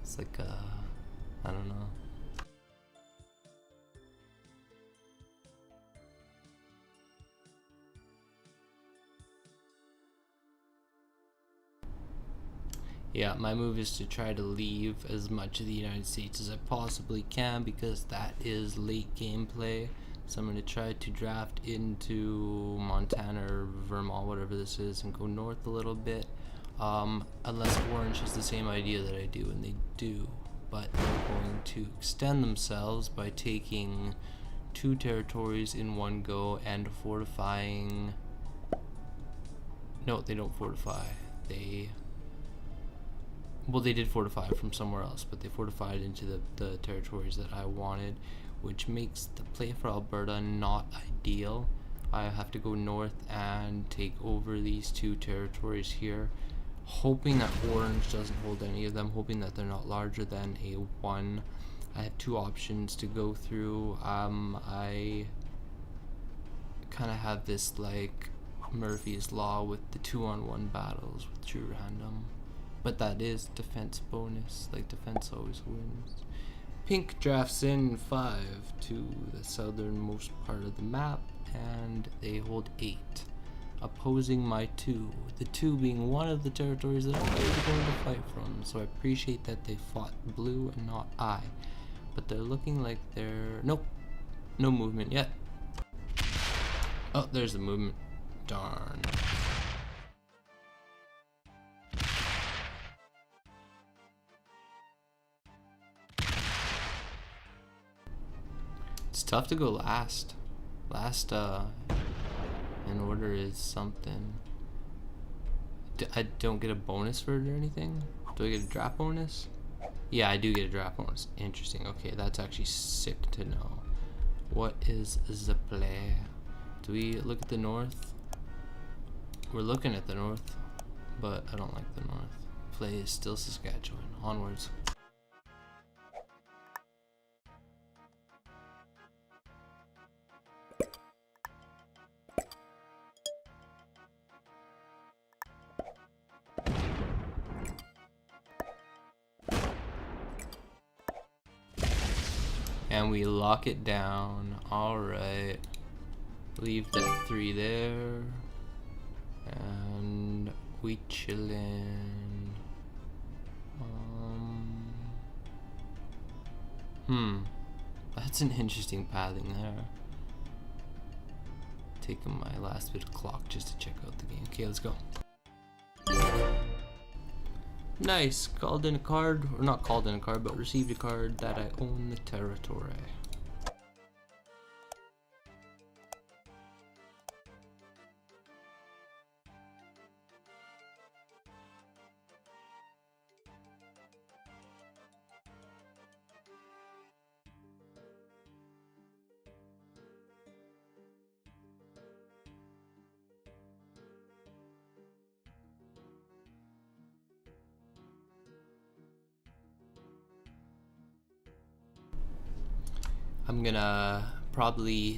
It's like, I don't know. Yeah, my move is to try to leave as much of the United States as I possibly can because that is late gameplay. So I'm going to try to draft into Montana or Vermont, whatever this is, and go north a little bit. Unless Orange has the same idea that I do, and they do. But they're going to extend themselves by taking 2 territories in one go and fortifying. No, they don't fortify. Well, they did fortify from somewhere else, but they fortified into the territories that I wanted, which makes the play for Alberta not ideal. I have to go north and take over these 2 territories here, hoping that Orange doesn't hold any of them, hoping that they're not larger than a 1. I have 2 options to go through. I kind of have this like Murphy's Law with the 2-on-1 battles with true random. But that is defense bonus, like defense always wins. Pink drafts in 5 to the southernmost part of the map, and they hold 8, opposing my 2. The 2 being one of the territories that I'm already going to fight from, so I appreciate that they fought blue and not I. But they're looking like they're... Nope, no movement yet. Oh, there's the movement. Darn. It's tough to go last. Last in order is something. I don't get a bonus for it or anything? Do I get a draft bonus? Yeah, I do get a draft bonus. Interesting. Okay, that's actually sick to know. What is the play? Do we look at the north? We're looking at the north, but I don't like the north. Play is still Saskatchewan. Onwards. And we lock it down. Alright. Leave that 3 there. And we chillin'. That's an interesting pathing there. Taking my last bit of clock just to check out the game. Okay, let's go. Nice, called in a card, or not called in a card, but received a card that I own the territory.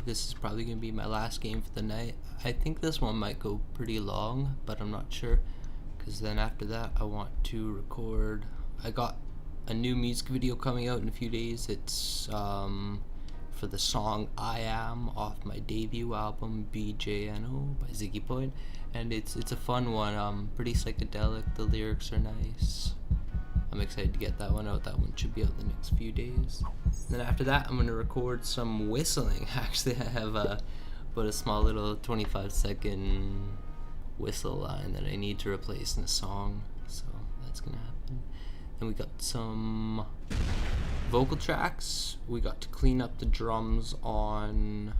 This is probably gonna be my last game for the night. I think this one might go pretty long, but I'm not sure, because then after that I want to record. I got a new music video coming out in a few days. It's for the song I Am off my debut album BJNO by Ziggy The Bard, and it's a fun one, pretty psychedelic. The lyrics are nice. I'm excited to get that one out. That one should be out in the next few days. And then after that, I'm going to record some whistling. Actually, I have but a small little 25-second whistle line that I need to replace in a song. So that's going to happen. Then we got some vocal tracks. We got to clean up the drums on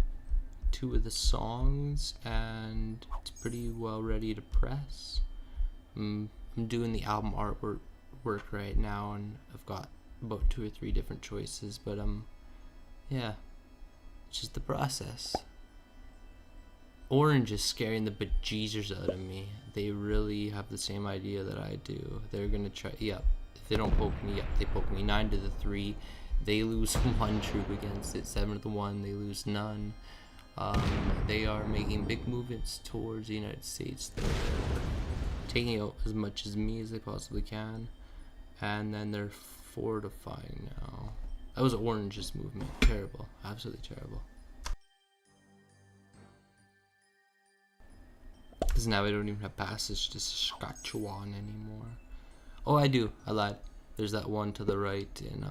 2 of the songs, and it's pretty well ready to press. I'm doing the album artwork right now, and I've got about 2 or 3 different choices, but yeah, it's just the process. Orange is scaring the bejesus out of me. They really have the same idea that I do. They're gonna try. Yep, if they don't poke me, yep, they poke me. 9 to the 3. They lose 1 troop against it. 7 to the 1. They lose none. They are making big movements towards the United States. They're taking out as much as me as they possibly can. And then they're fortifying now. That was Orange's movement. Terrible. Absolutely terrible. Because now I don't even have passage to Saskatchewan anymore. Oh, I do. I lied. There's that one to the right in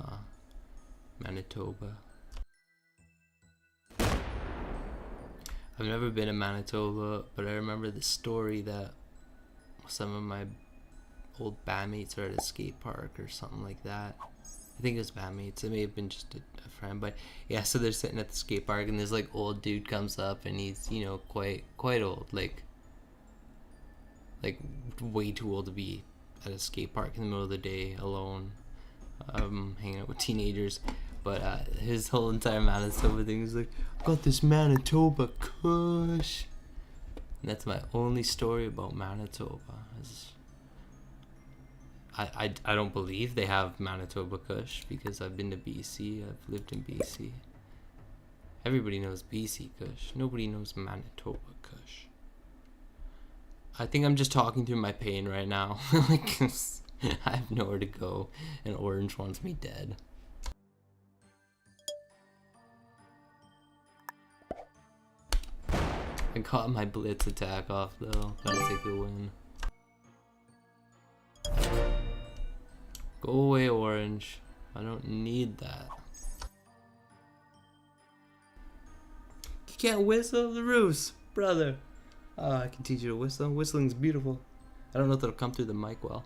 Manitoba. I've never been in Manitoba, but I remember the story that some of my old bandmates are at a skate park or something like that. I think it was bandmates. It may have been just a friend, but yeah. So they're sitting at the skate park, and this like old dude comes up, and he's quite old, like way too old to be at a skate park in the middle of the day alone, hanging out with teenagers. But his whole entire Manitoba thing is like, I got this Manitoba Kush. And that's my only story about Manitoba. I don't believe they have Manitoba Kush because I've been to BC. I've lived in BC. Everybody knows BC Kush. Nobody knows Manitoba Kush. I think I'm just talking through my pain right now. Like, I have nowhere to go, and Orange wants me dead. I got my blitz attack off though. Gotta take the win. Go away, Orange. I don't need that. You can't whistle the roos, brother. Oh, I can teach you to whistle. Whistling's beautiful. I don't know if it'll come through the mic well.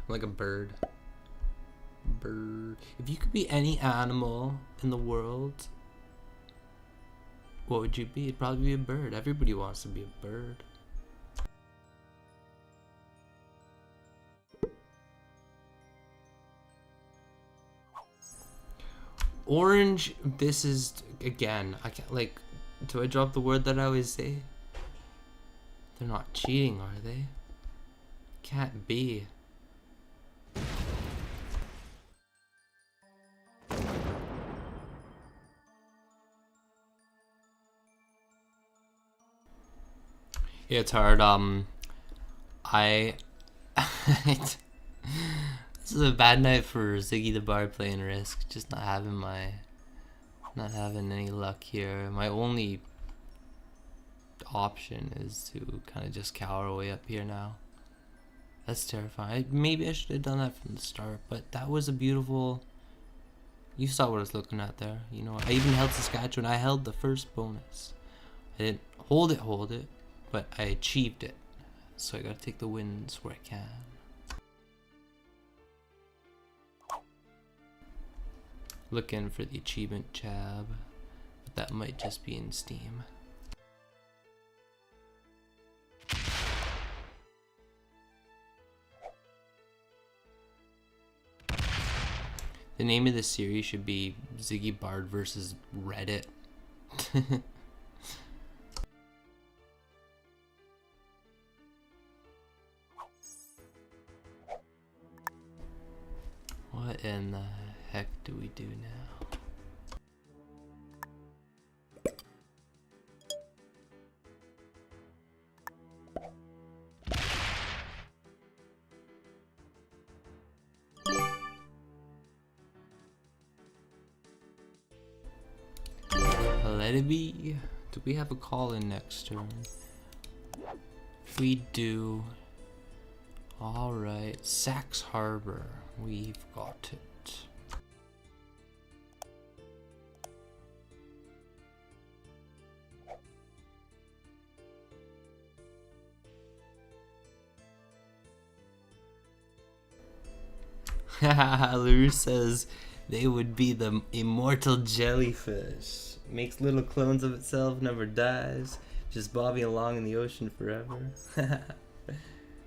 I'm like a bird. Bird. If you could be any animal in the world, what would you be? It'd probably be a bird. Everybody wants to be a bird. Orange, this is, again, I can't, like, do I drop the word that I always say? They're not cheating, are they? Can't be. Yeah, it's hard. This is a bad night for Ziggy The Bard playing Risk. Just not having any luck here. My only option is to kind of just cower away up here now. That's terrifying. Maybe I should have done that from the start, but that was a beautiful. You saw what I was looking at there. You know, I even held Saskatchewan. I held the first bonus. I didn't hold it, but I achieved it. So I gotta take the wins where I can. Looking for the achievement tab, but that might just be in Steam. The name of the series should be Ziggy Bard versus Reddit. What in the heck do we do now? Let it be. Do we have a call in next turn? We do. Alright, Sax Harbor. We've got it. LaRue says they would be the immortal jellyfish. Makes little clones of itself, never dies. Just bobbing along in the ocean forever.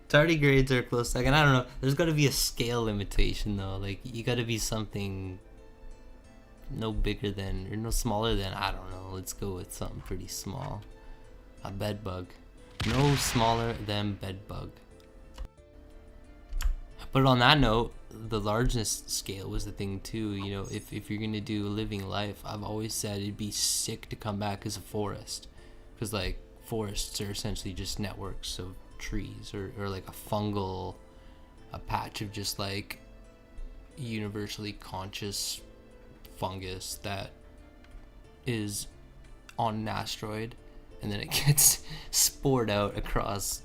Tardigrades are a close second. I don't know. There's got to be a scale limitation though. Like, you got to be something no bigger than, or no smaller than, I don't know. Let's go with something pretty small. A bedbug. No smaller than bedbug. But on that note, the largeness scale was the thing too. You know, if you're gonna do living life, I've always said it'd be sick to come back as a forest, because like forests are essentially just networks of trees, or like a patch of just like universally conscious fungus that is on an asteroid, and then it gets spored out across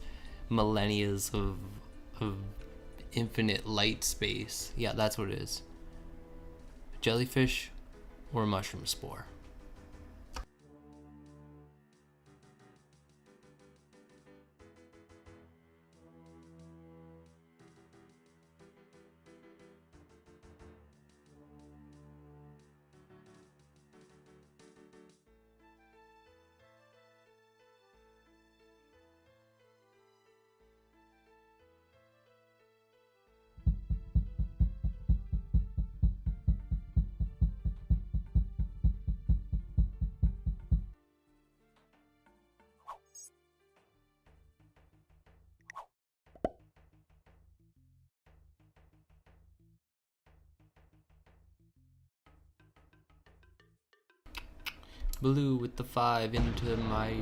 millennia of infinite light space. Yeah, that's what it is. Jellyfish or a mushroom spore. Blue with the 5 into my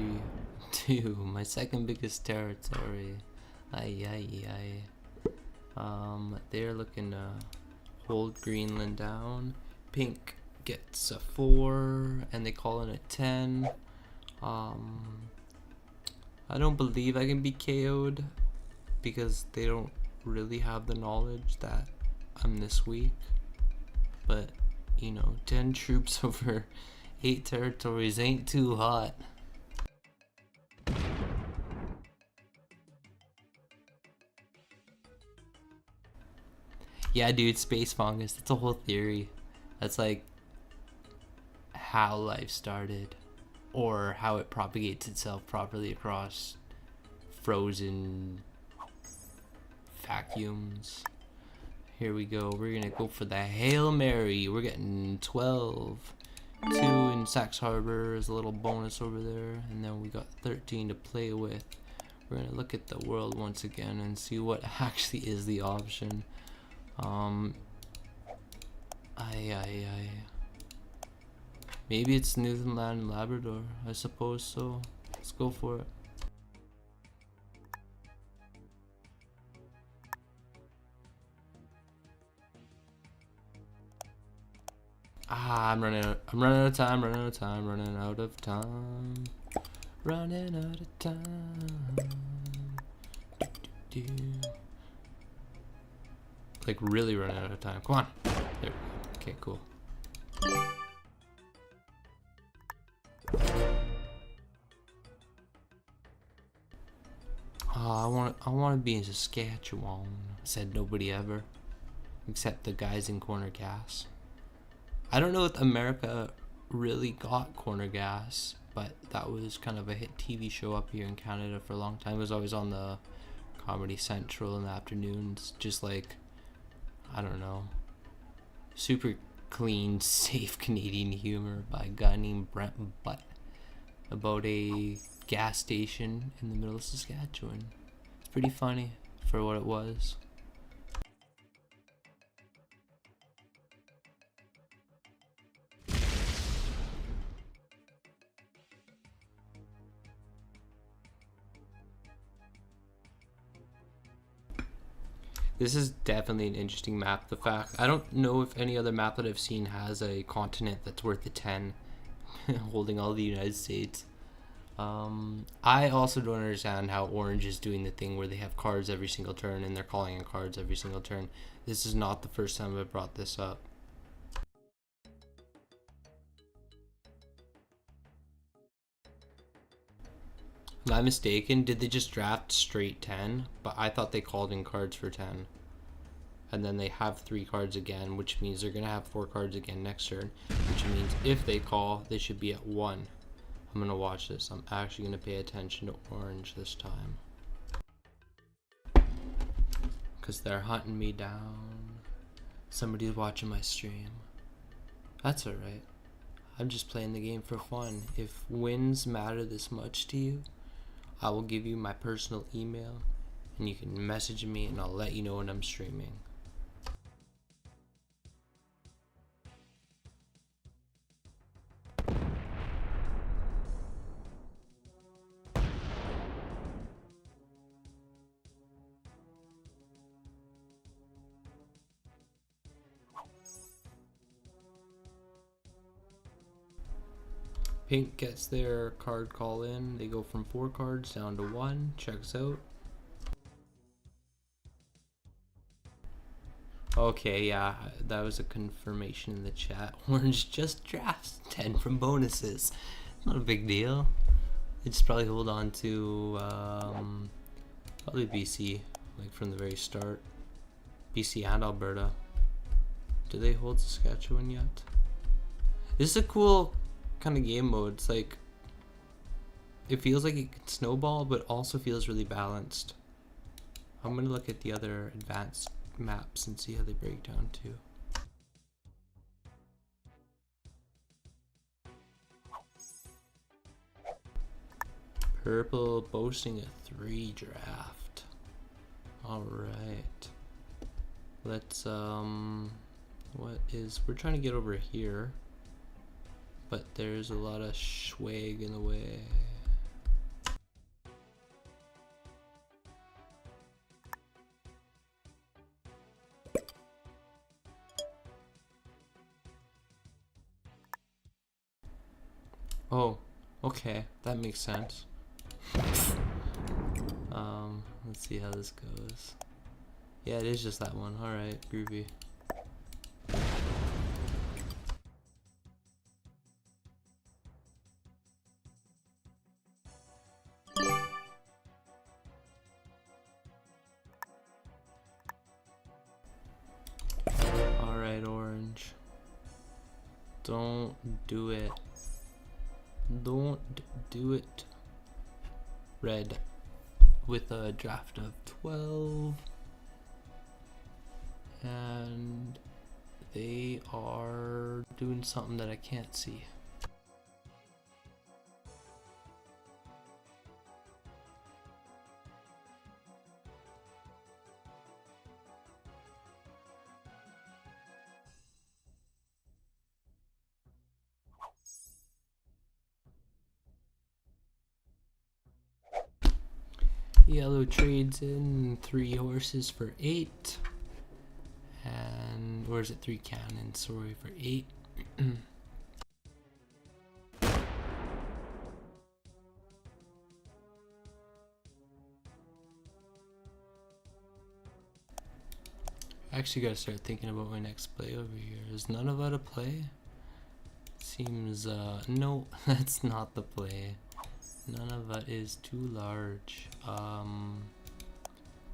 2, my second biggest territory. Ay ay ay. They're looking to hold Greenland down. Pink gets a 4, and they call it a 10. I don't believe I can be KO'd because they don't really have the knowledge that I'm this weak. But, you know, 10 troops over 8 territories ain't too hot. Yeah, dude, space fungus. That's a whole theory. That's like how life started, or how it propagates itself properly across frozen vacuums. Here we go. We're gonna go for the Hail Mary. We're getting 12. 2 in Sax Harbor is a little bonus over there, and then we got 13 to play with. We're gonna look at the world once again and see what actually is the option. Maybe it's Newfoundland and Labrador. I suppose so. Let's go for it. I'm running out of time. Like really running out of time. Come on. There we go. Okay, cool. I want to be in Saskatchewan, said nobody ever, except the guys in Corner Gas. I don't know if America really got Corner Gas, but that was kind of a hit TV show up here in Canada for a long time. It was always on the Comedy Central in the afternoons, just like, I don't know, super clean, safe Canadian humor by a guy named Brent Butt about a gas station in the middle of Saskatchewan. It's pretty funny for what it was. This is definitely an interesting map. The fact, I don't know if any other map that I've seen has a continent that's worth a 10, holding all the United States. I also don't understand how Orange is doing the thing where they have cards every single turn and they're calling in cards every single turn. This is not the first time I've brought this up. Am I mistaken? Did they just draft straight 10? But I thought they called in cards for 10. And then they have 3 cards again, which means they're going to have 4 cards again next turn. Which means if they call, they should be at 1. I'm going to watch this. I'm actually going to pay attention to Orange this time. Because they're hunting me down. Somebody's watching my stream. That's alright. I'm just playing the game for fun. If wins matter this much to you, I will give you my personal email and you can message me and I'll let you know when I'm streaming. Pink gets their card call in. They go from 4 cards down to 1. Checks out. Okay, yeah, that was a confirmation in the chat. Orange just drafts 10 from bonuses. Not a big deal. They just probably hold on to probably BC, like from the very start. BC and Alberta. Do they hold Saskatchewan yet? This is a cool kind of game mode. It's like, it feels like it can snowball, but also feels really balanced. I'm gonna look at the other advanced maps and see how they break down too. Purple boasting a 3 draft. Alright. Let's we're trying to get over here, but there's a lot of swag in the way. Oh, okay, that makes sense. Let's see how this goes. Yeah, it is just that one. Alright, groovy. Alright, orange. Don't do it. Don't do it. Red with a draft of 12. And they are doing something that I can't see. Yellow trades in 3 horses for 8. And, or is it 3 cannons? Sorry, for 8. I actually gotta start thinking about my next play over here. Is none of that a play? Seems, no, that's not the play. None of that is too large.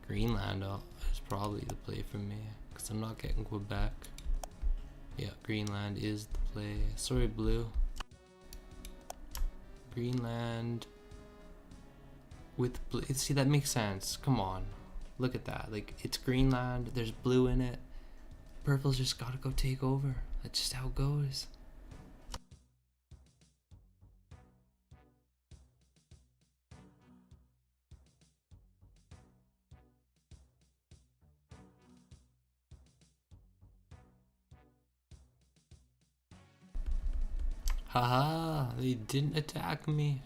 Greenland is probably the play for me, because I'm not getting Quebec. Yeah, Greenland is the play. Sorry, blue. Greenland with blue. See, that makes sense. Come on. Look at that. Like, it's Greenland, there's blue in it. Purple's just gotta go take over. That's just how it goes. Haha, they didn't attack me.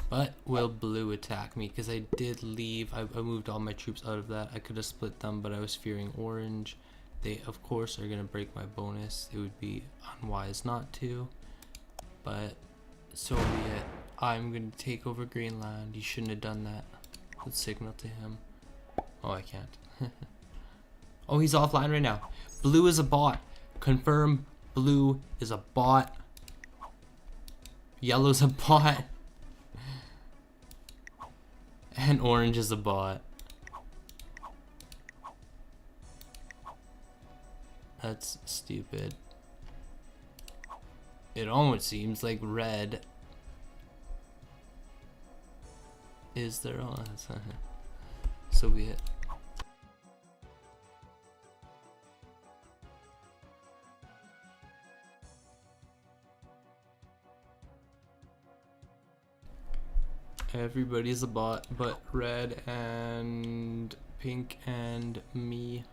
But will blue attack me? Because I did leave. I moved all my troops out of that. I could have split them, but I was fearing orange. They, of course, are going to break my bonus. It would be unwise not to. But so be it. I'm going to take over Greenland. You shouldn't have done that. Let's signal to him. Oh, I can't. Oh, he's offline right now. Blue is a bot. Confirm blue is a bot. Yellow's a bot. And orange is a bot. That's stupid. It almost seems like red is their own. So be it. Everybody's a bot but red and pink and me.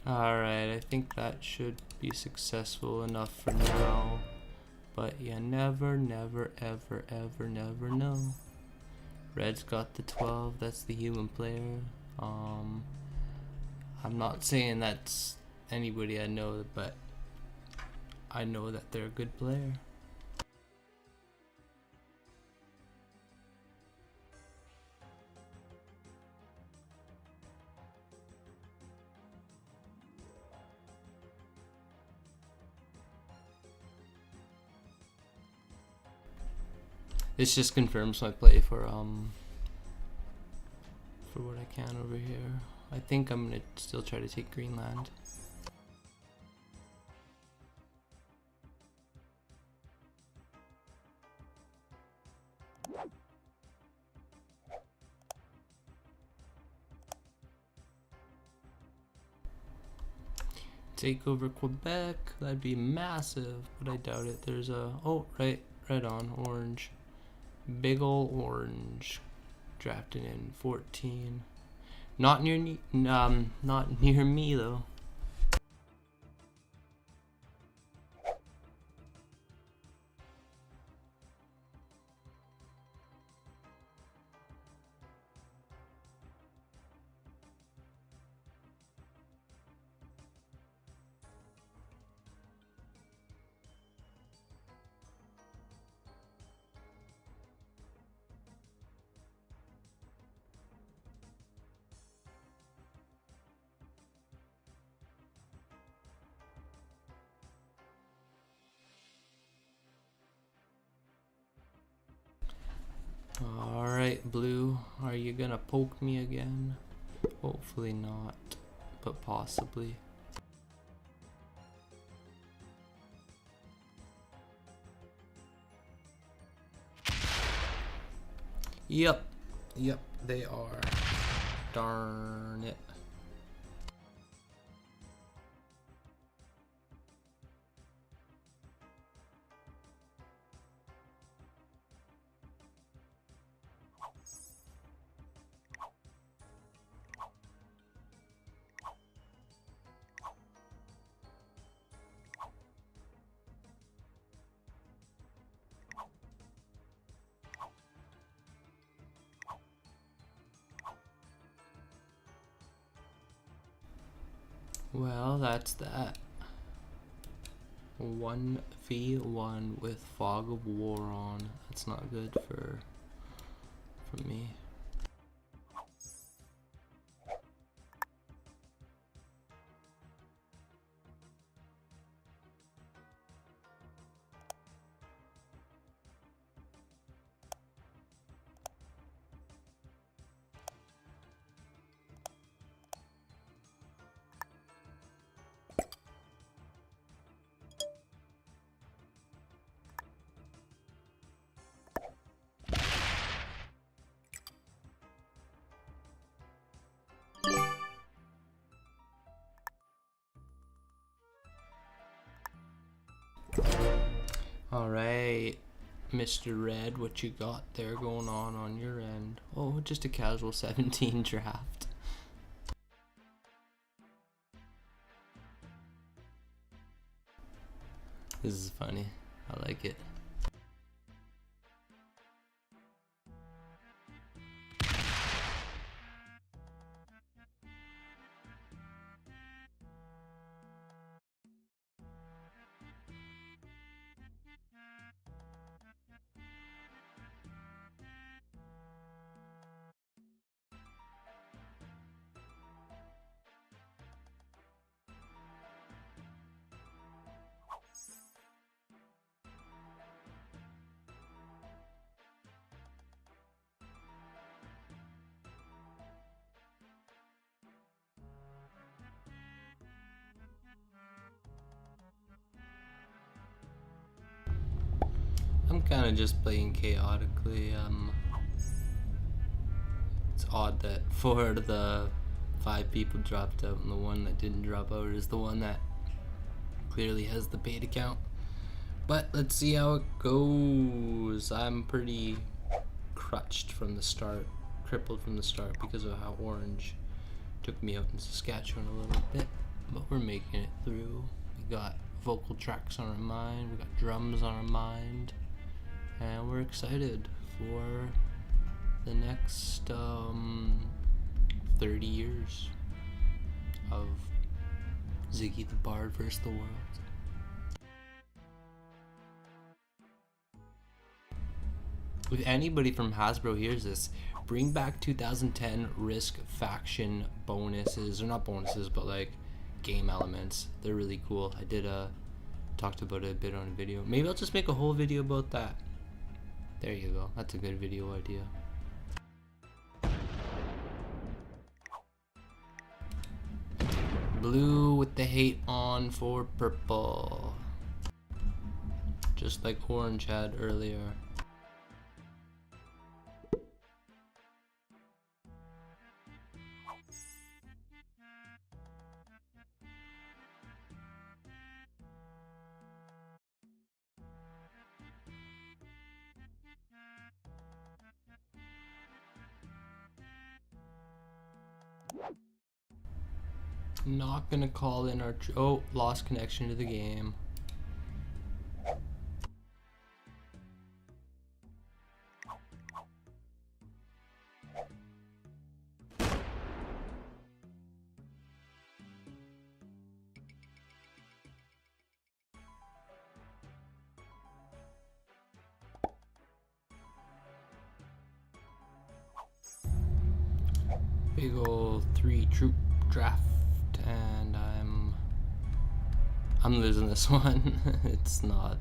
Alright, I think that should be successful enough for now. But you never, never, ever, ever, never know. Red's got the 12, that's the human player. I'm not saying that's anybody I know, but I know that they're a good player. This just confirms my play for what I can over here. I think I'm gonna still try to take Greenland. Take over Quebec, that'd be massive, but I doubt it. There's a, oh, right on, orange. Big ol' orange. Drafted in 14. Not near me though. Alright, blue, are you gonna poke me again? Hopefully not, but possibly. Yep, they are. Darn it. Well, that's that. 1v1 with Fog of War on. That's not good for me. Alright, Mr. Red, what you got there going on your end? Oh, just a casual 17 draft. This is funny. I like it. I'm kind of just playing chaotically. It's odd that 4 out of the 5 people dropped out, and the one that didn't drop out is the one that clearly has the paid account. But let's see how it goes. I'm pretty crutched from the start, crippled from the start because of how orange took me out in Saskatchewan a little bit. but we're making it through. We got vocal tracks on our mind, we got drums on our mind, and we're excited for the next 30 years of Ziggy the Bard versus the world. If anybody from Hasbro hears this, bring back 2010 Risk faction bonuses, or not bonuses, but like game elements. They're really cool. I did talked about it a bit on a video. Maybe I'll just make a whole video about that. There you go. That's a good video idea. Blue with the hate on for purple. Just like orange had earlier. Not gonna call in our oh, lost connection to the game. Big ol' 3-troop draft, and I'm losing this one. it's not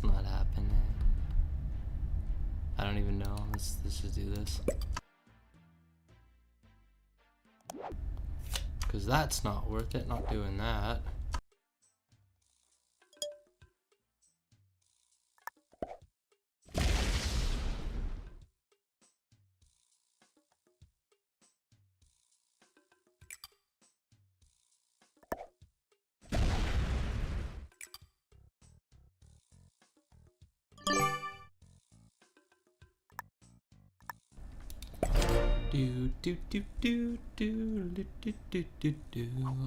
happening. I don't even know. Let's just do this, because that's not worth it, not doing that.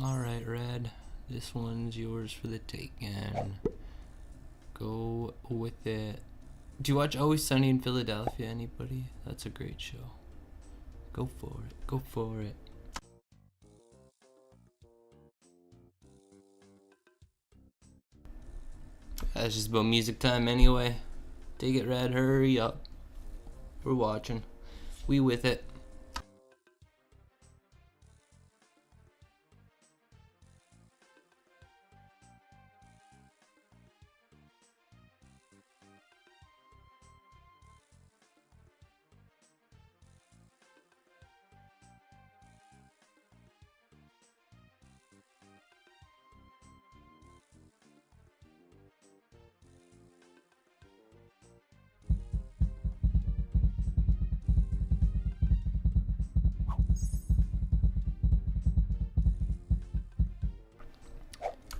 Alright, Red. This one's yours for the taking. Go with it. Do you watch Always Sunny in Philadelphia, anybody? That's a great show. Go for it. Go for it. That's just about music time anyway. Take it, Red. Hurry up. We're watching. We with it.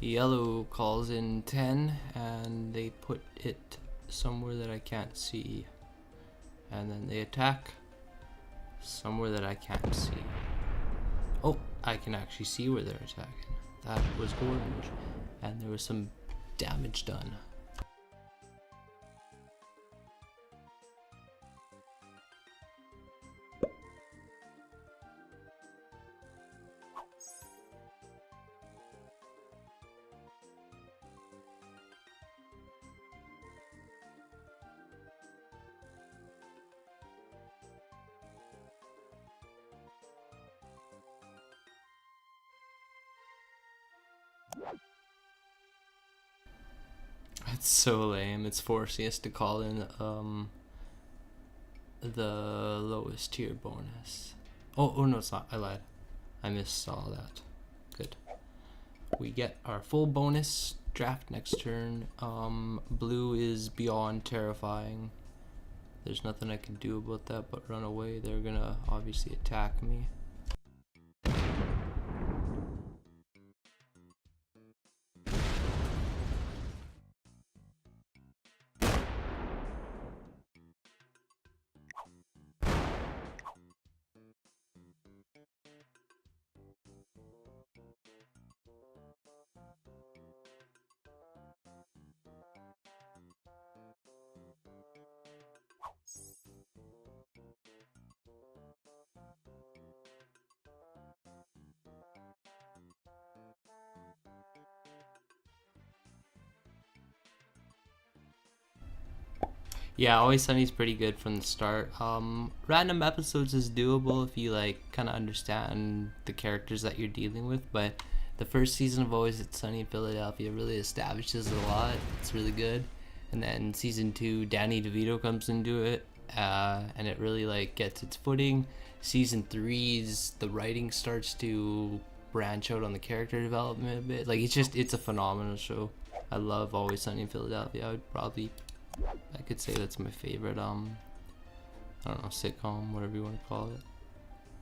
Yellow calls in 10 and they put it somewhere that I can't see, and then they attack somewhere that I can't see. Oh, I can actually see where they're attacking. That was orange, and there was some damage done. It's so lame. It's forcing us to call in the lowest tier bonus. Oh no, it's not. I lied. I missaw that. Good. We get our full bonus draft next turn. Blue is beyond terrifying. There's nothing I can do about that but run away. They're gonna obviously attack me. Yeah, Always Sunny's pretty good from the start. Random episodes is doable if you like kind of understand the characters that you're dealing with, but the first season of Always Sunny in Philadelphia really establishes a lot. It's really good. And then season 2, Danny DeVito comes into it, and it really like gets its footing. Season 3's the writing starts to branch out on the character development a bit. Like it's a phenomenal show. I love Always Sunny in Philadelphia. I could say that's my favorite I don't know, sitcom, whatever you want to call it.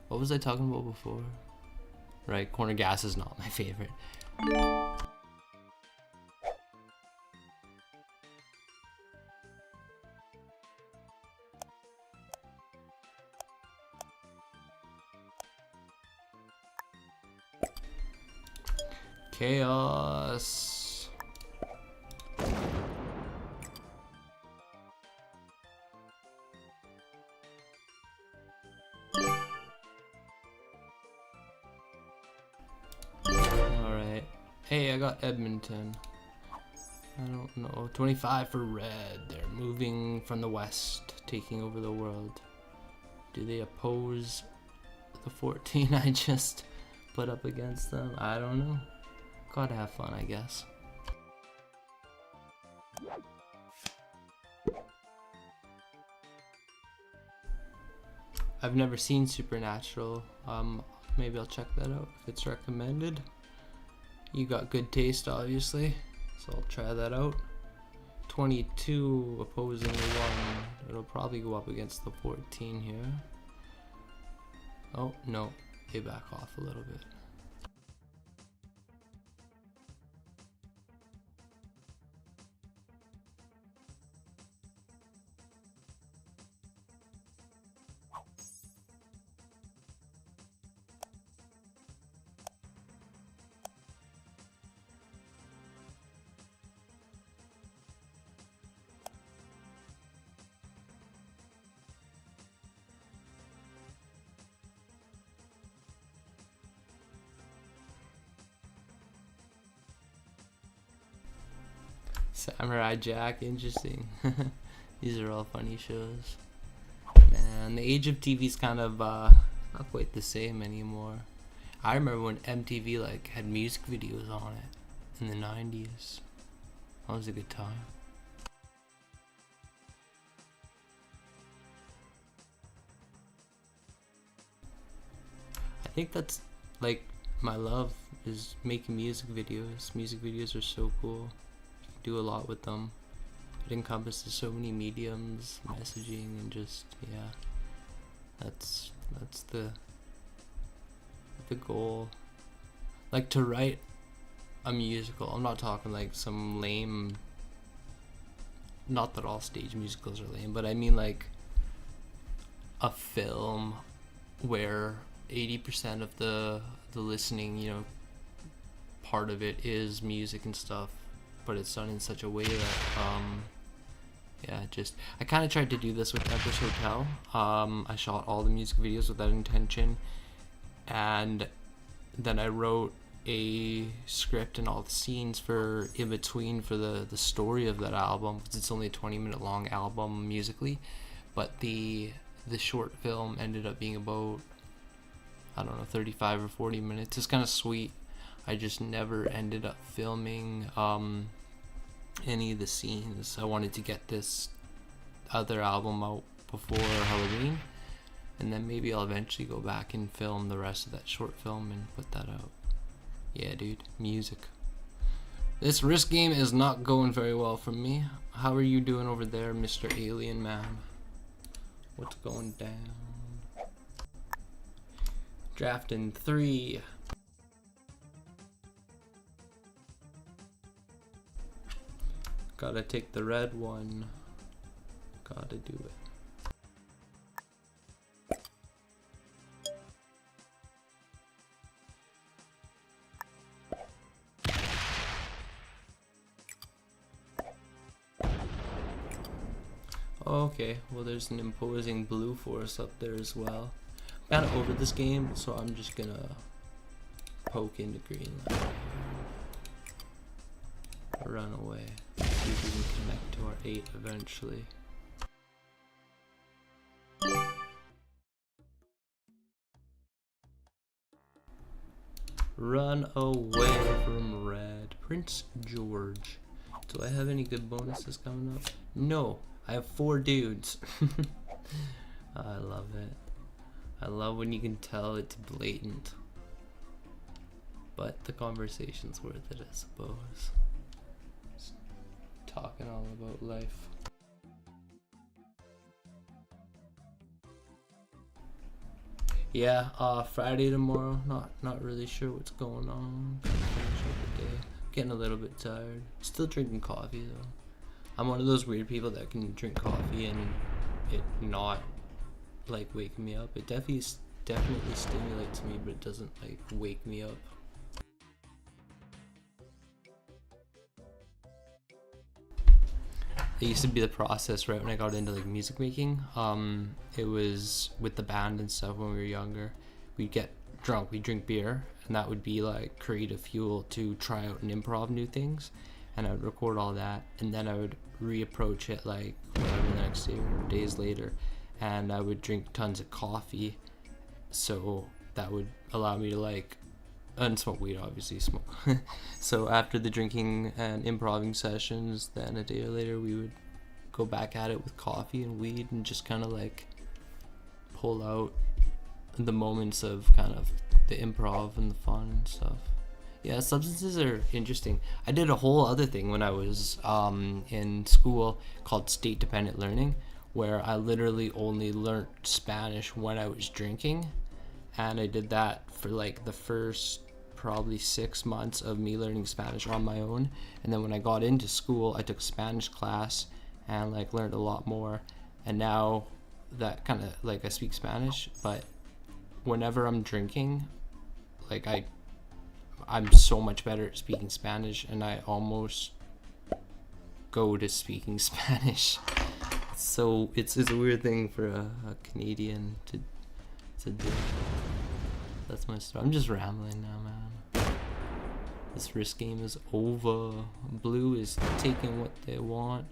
What was I talking about before? Right, Corner Gas is not my favorite. Chaos. Alright. Hey, I got Edmonton. I don't know. 25 for red. They're moving from the west, taking over the world. Do they oppose the 14 I just put up against them? I don't know. Gotta have fun, I guess. I've never seen Supernatural. Maybe I'll check that out if it's recommended. You got good taste, obviously, so I'll try that out. 22 opposing the 1. It'll probably go up against the 14 here. Oh, no. They back off a little bit. Samurai Jack, interesting. These are all funny shows. Man, the age of TV's kind of not quite the same anymore. I remember when MTV like had music videos on it in the 90s. That was a good time. I think that's like my love, is making music videos. Music videos are so cool. Do a lot with them. It encompasses so many mediums, messaging, and just, yeah, that's the goal. Like, to write a musical, I'm not talking like some lame, not that all stage musicals are lame, but I mean like a film where 80% of the listening, you know, part of it is music and stuff, but it's done in such a way that yeah, just I kind of tried to do this with Empress Hotel. I shot all the music videos with that intention, and then I wrote a script and all the scenes for in between for the story of that album, because it's only a 20-minute long album musically, but the short film ended up being about, I don't know, 35 or 40 minutes. It's kind of sweet. I just never ended up filming any of the scenes. I wanted to get this other album out before Halloween, and then maybe I'll eventually go back and film the rest of that short film and put that out. Yeah, dude, music. This risk game is not going very well for me. How are you doing over there, Mr. Alien Man? What's going down? Drafting 3. Gotta take the red one. Gotta do it. Okay, well there's an imposing blue force up there as well. I'm kinda over this game, so I'm just gonna poke into green line. Run away. See if we can connect to our 8 eventually. Run away from red. Prince George. Do I have any good bonuses coming up? No. I have 4 dudes. I love it. I love when you can tell it's blatant. But the conversation's worth it, I suppose. Just talking all about life. Yeah, Friday tomorrow. Not really sure what's going on. Gonna finish up the day. Getting a little bit tired. Still drinking coffee though. I'm one of those weird people that can drink coffee and it not like wake me up. It definitely stimulates me, but it doesn't like wake me up. It used to be the process right when I got into like music making. It was with the band and stuff when we were younger. We'd get drunk, we'd drink beer, and that would be like creative fuel to try out and improv new things. And I would record all that, and then I would reapproach it like whatever the next day or days later, and I would drink tons of coffee, so that would allow me to like and smoke weed, obviously smoke. So after the drinking and improving sessions, then a day later we would go back at it with coffee and weed and just kind of like pull out the moments of kind of the improv and the fun and stuff. Yeah, substances are interesting. I did a whole other thing when I was in school called state dependent learning, where I literally only learned Spanish when I was drinking. And I did that for like the first probably 6 months of me learning Spanish on my own. And then when I got into school, I took a Spanish class and like learned a lot more. And now that kind of like I speak Spanish, but whenever I'm drinking, like I'm so much better at speaking Spanish, and I almost go to speaking Spanish. So it's a weird thing for a Canadian to do. That's my story. I'm just rambling now, man. This risk game is over. Blue is taking what they want.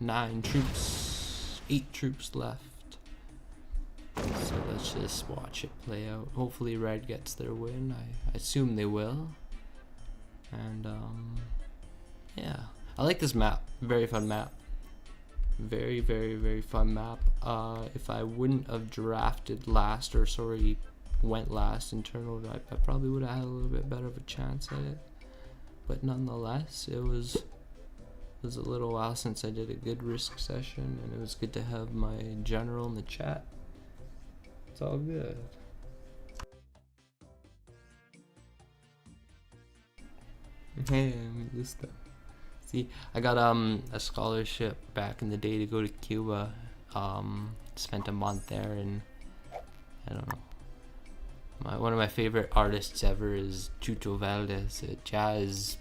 9 troops, 8 troops left. So let's just watch it play out. Hopefully red gets their win. I assume they will. And yeah, I like this map. Very fun map. Very, very, very fun map. If I wouldn't have drafted last, or sorry, went last in turnover, I probably would have had a little bit better of a chance at it. But nonetheless, it was a little while since I did a good risk session, and it was good to have my general in the chat. It's all good. Hey, this stuff. See, I got a scholarship back in the day to go to Cuba. Spent a month there, and I don't know. One of my favorite artists ever is Chucho Valdez, a jazz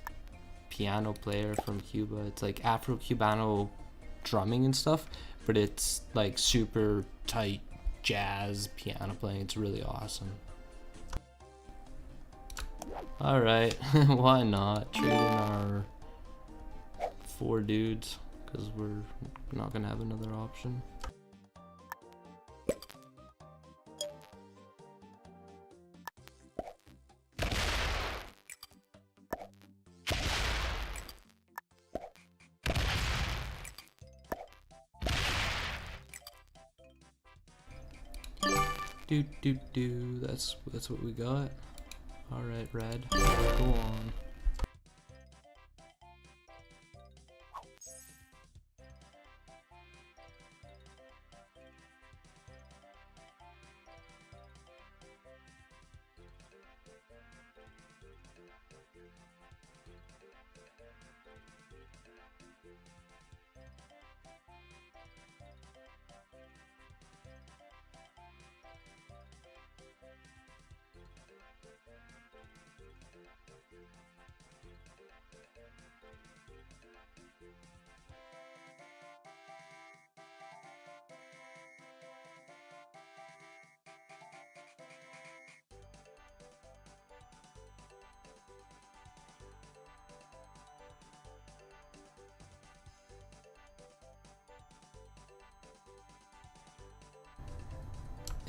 piano player from Cuba. It's like Afro-Cubano drumming and stuff, but it's like super tight jazz piano playing. It's really awesome. Alright, why not trade in our 4 dudes, because we're not gonna have another option. That's what we got. Alright, red, go on.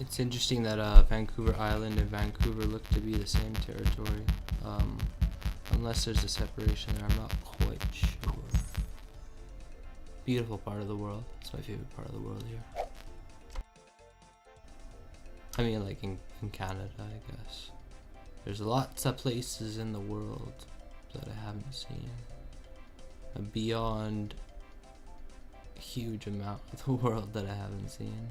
It's interesting that Vancouver Island and Vancouver look to be the same territory. Unless there's a separation there, I'm not quite sure. Beautiful part of the world. It's my favorite part of the world here. I mean, like in Canada, I guess. There's lots of places in the world that I haven't seen. A beyond huge amount of the world that I haven't seen.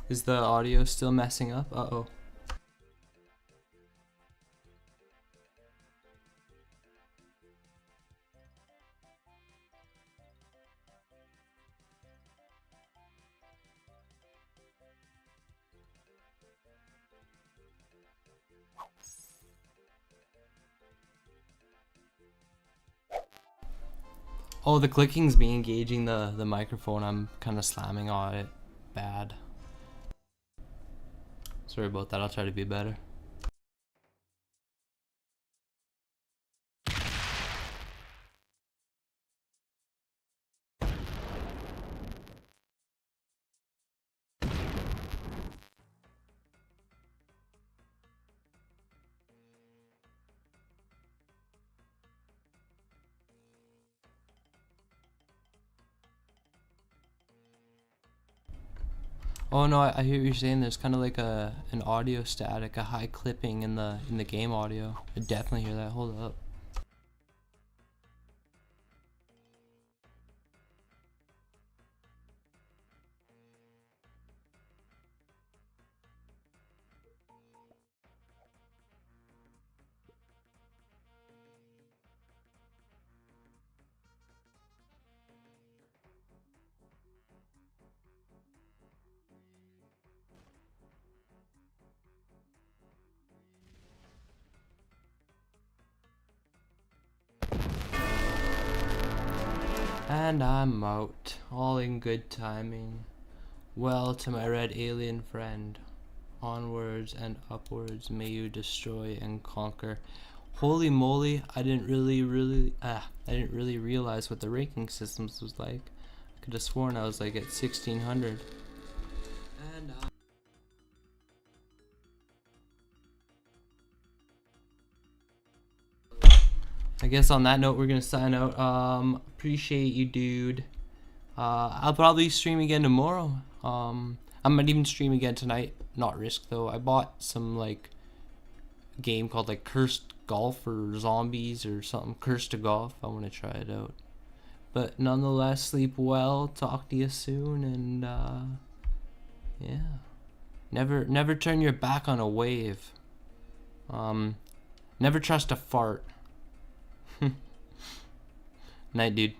Is the audio still messing up? Uh-oh. Oh, the clicking's me engaging the microphone. I'm kind of slamming on it bad. Sorry about that, I'll try to be better. Oh no, I hear what you're saying. There's kind of like an audio static, a high clipping in the game audio. I definitely hear that. Hold up. And I'm out, all in good timing. Well, to my red alien friend, onwards and upwards may you destroy and conquer. Holy moly, I didn't really realize what the ranking systems was like. I could have sworn I was like at 1600. And I guess on that note, we're gonna sign out. Appreciate you, dude. I'll probably stream again tomorrow. I might even stream again tonight. Not risk though. I bought some like game called like Cursed Golf or Zombies or something. Cursed to Golf. I want to try it out. But nonetheless, sleep well. Talk to you soon, and yeah. Never turn your back on a wave. Never trust a fart. Night, dude.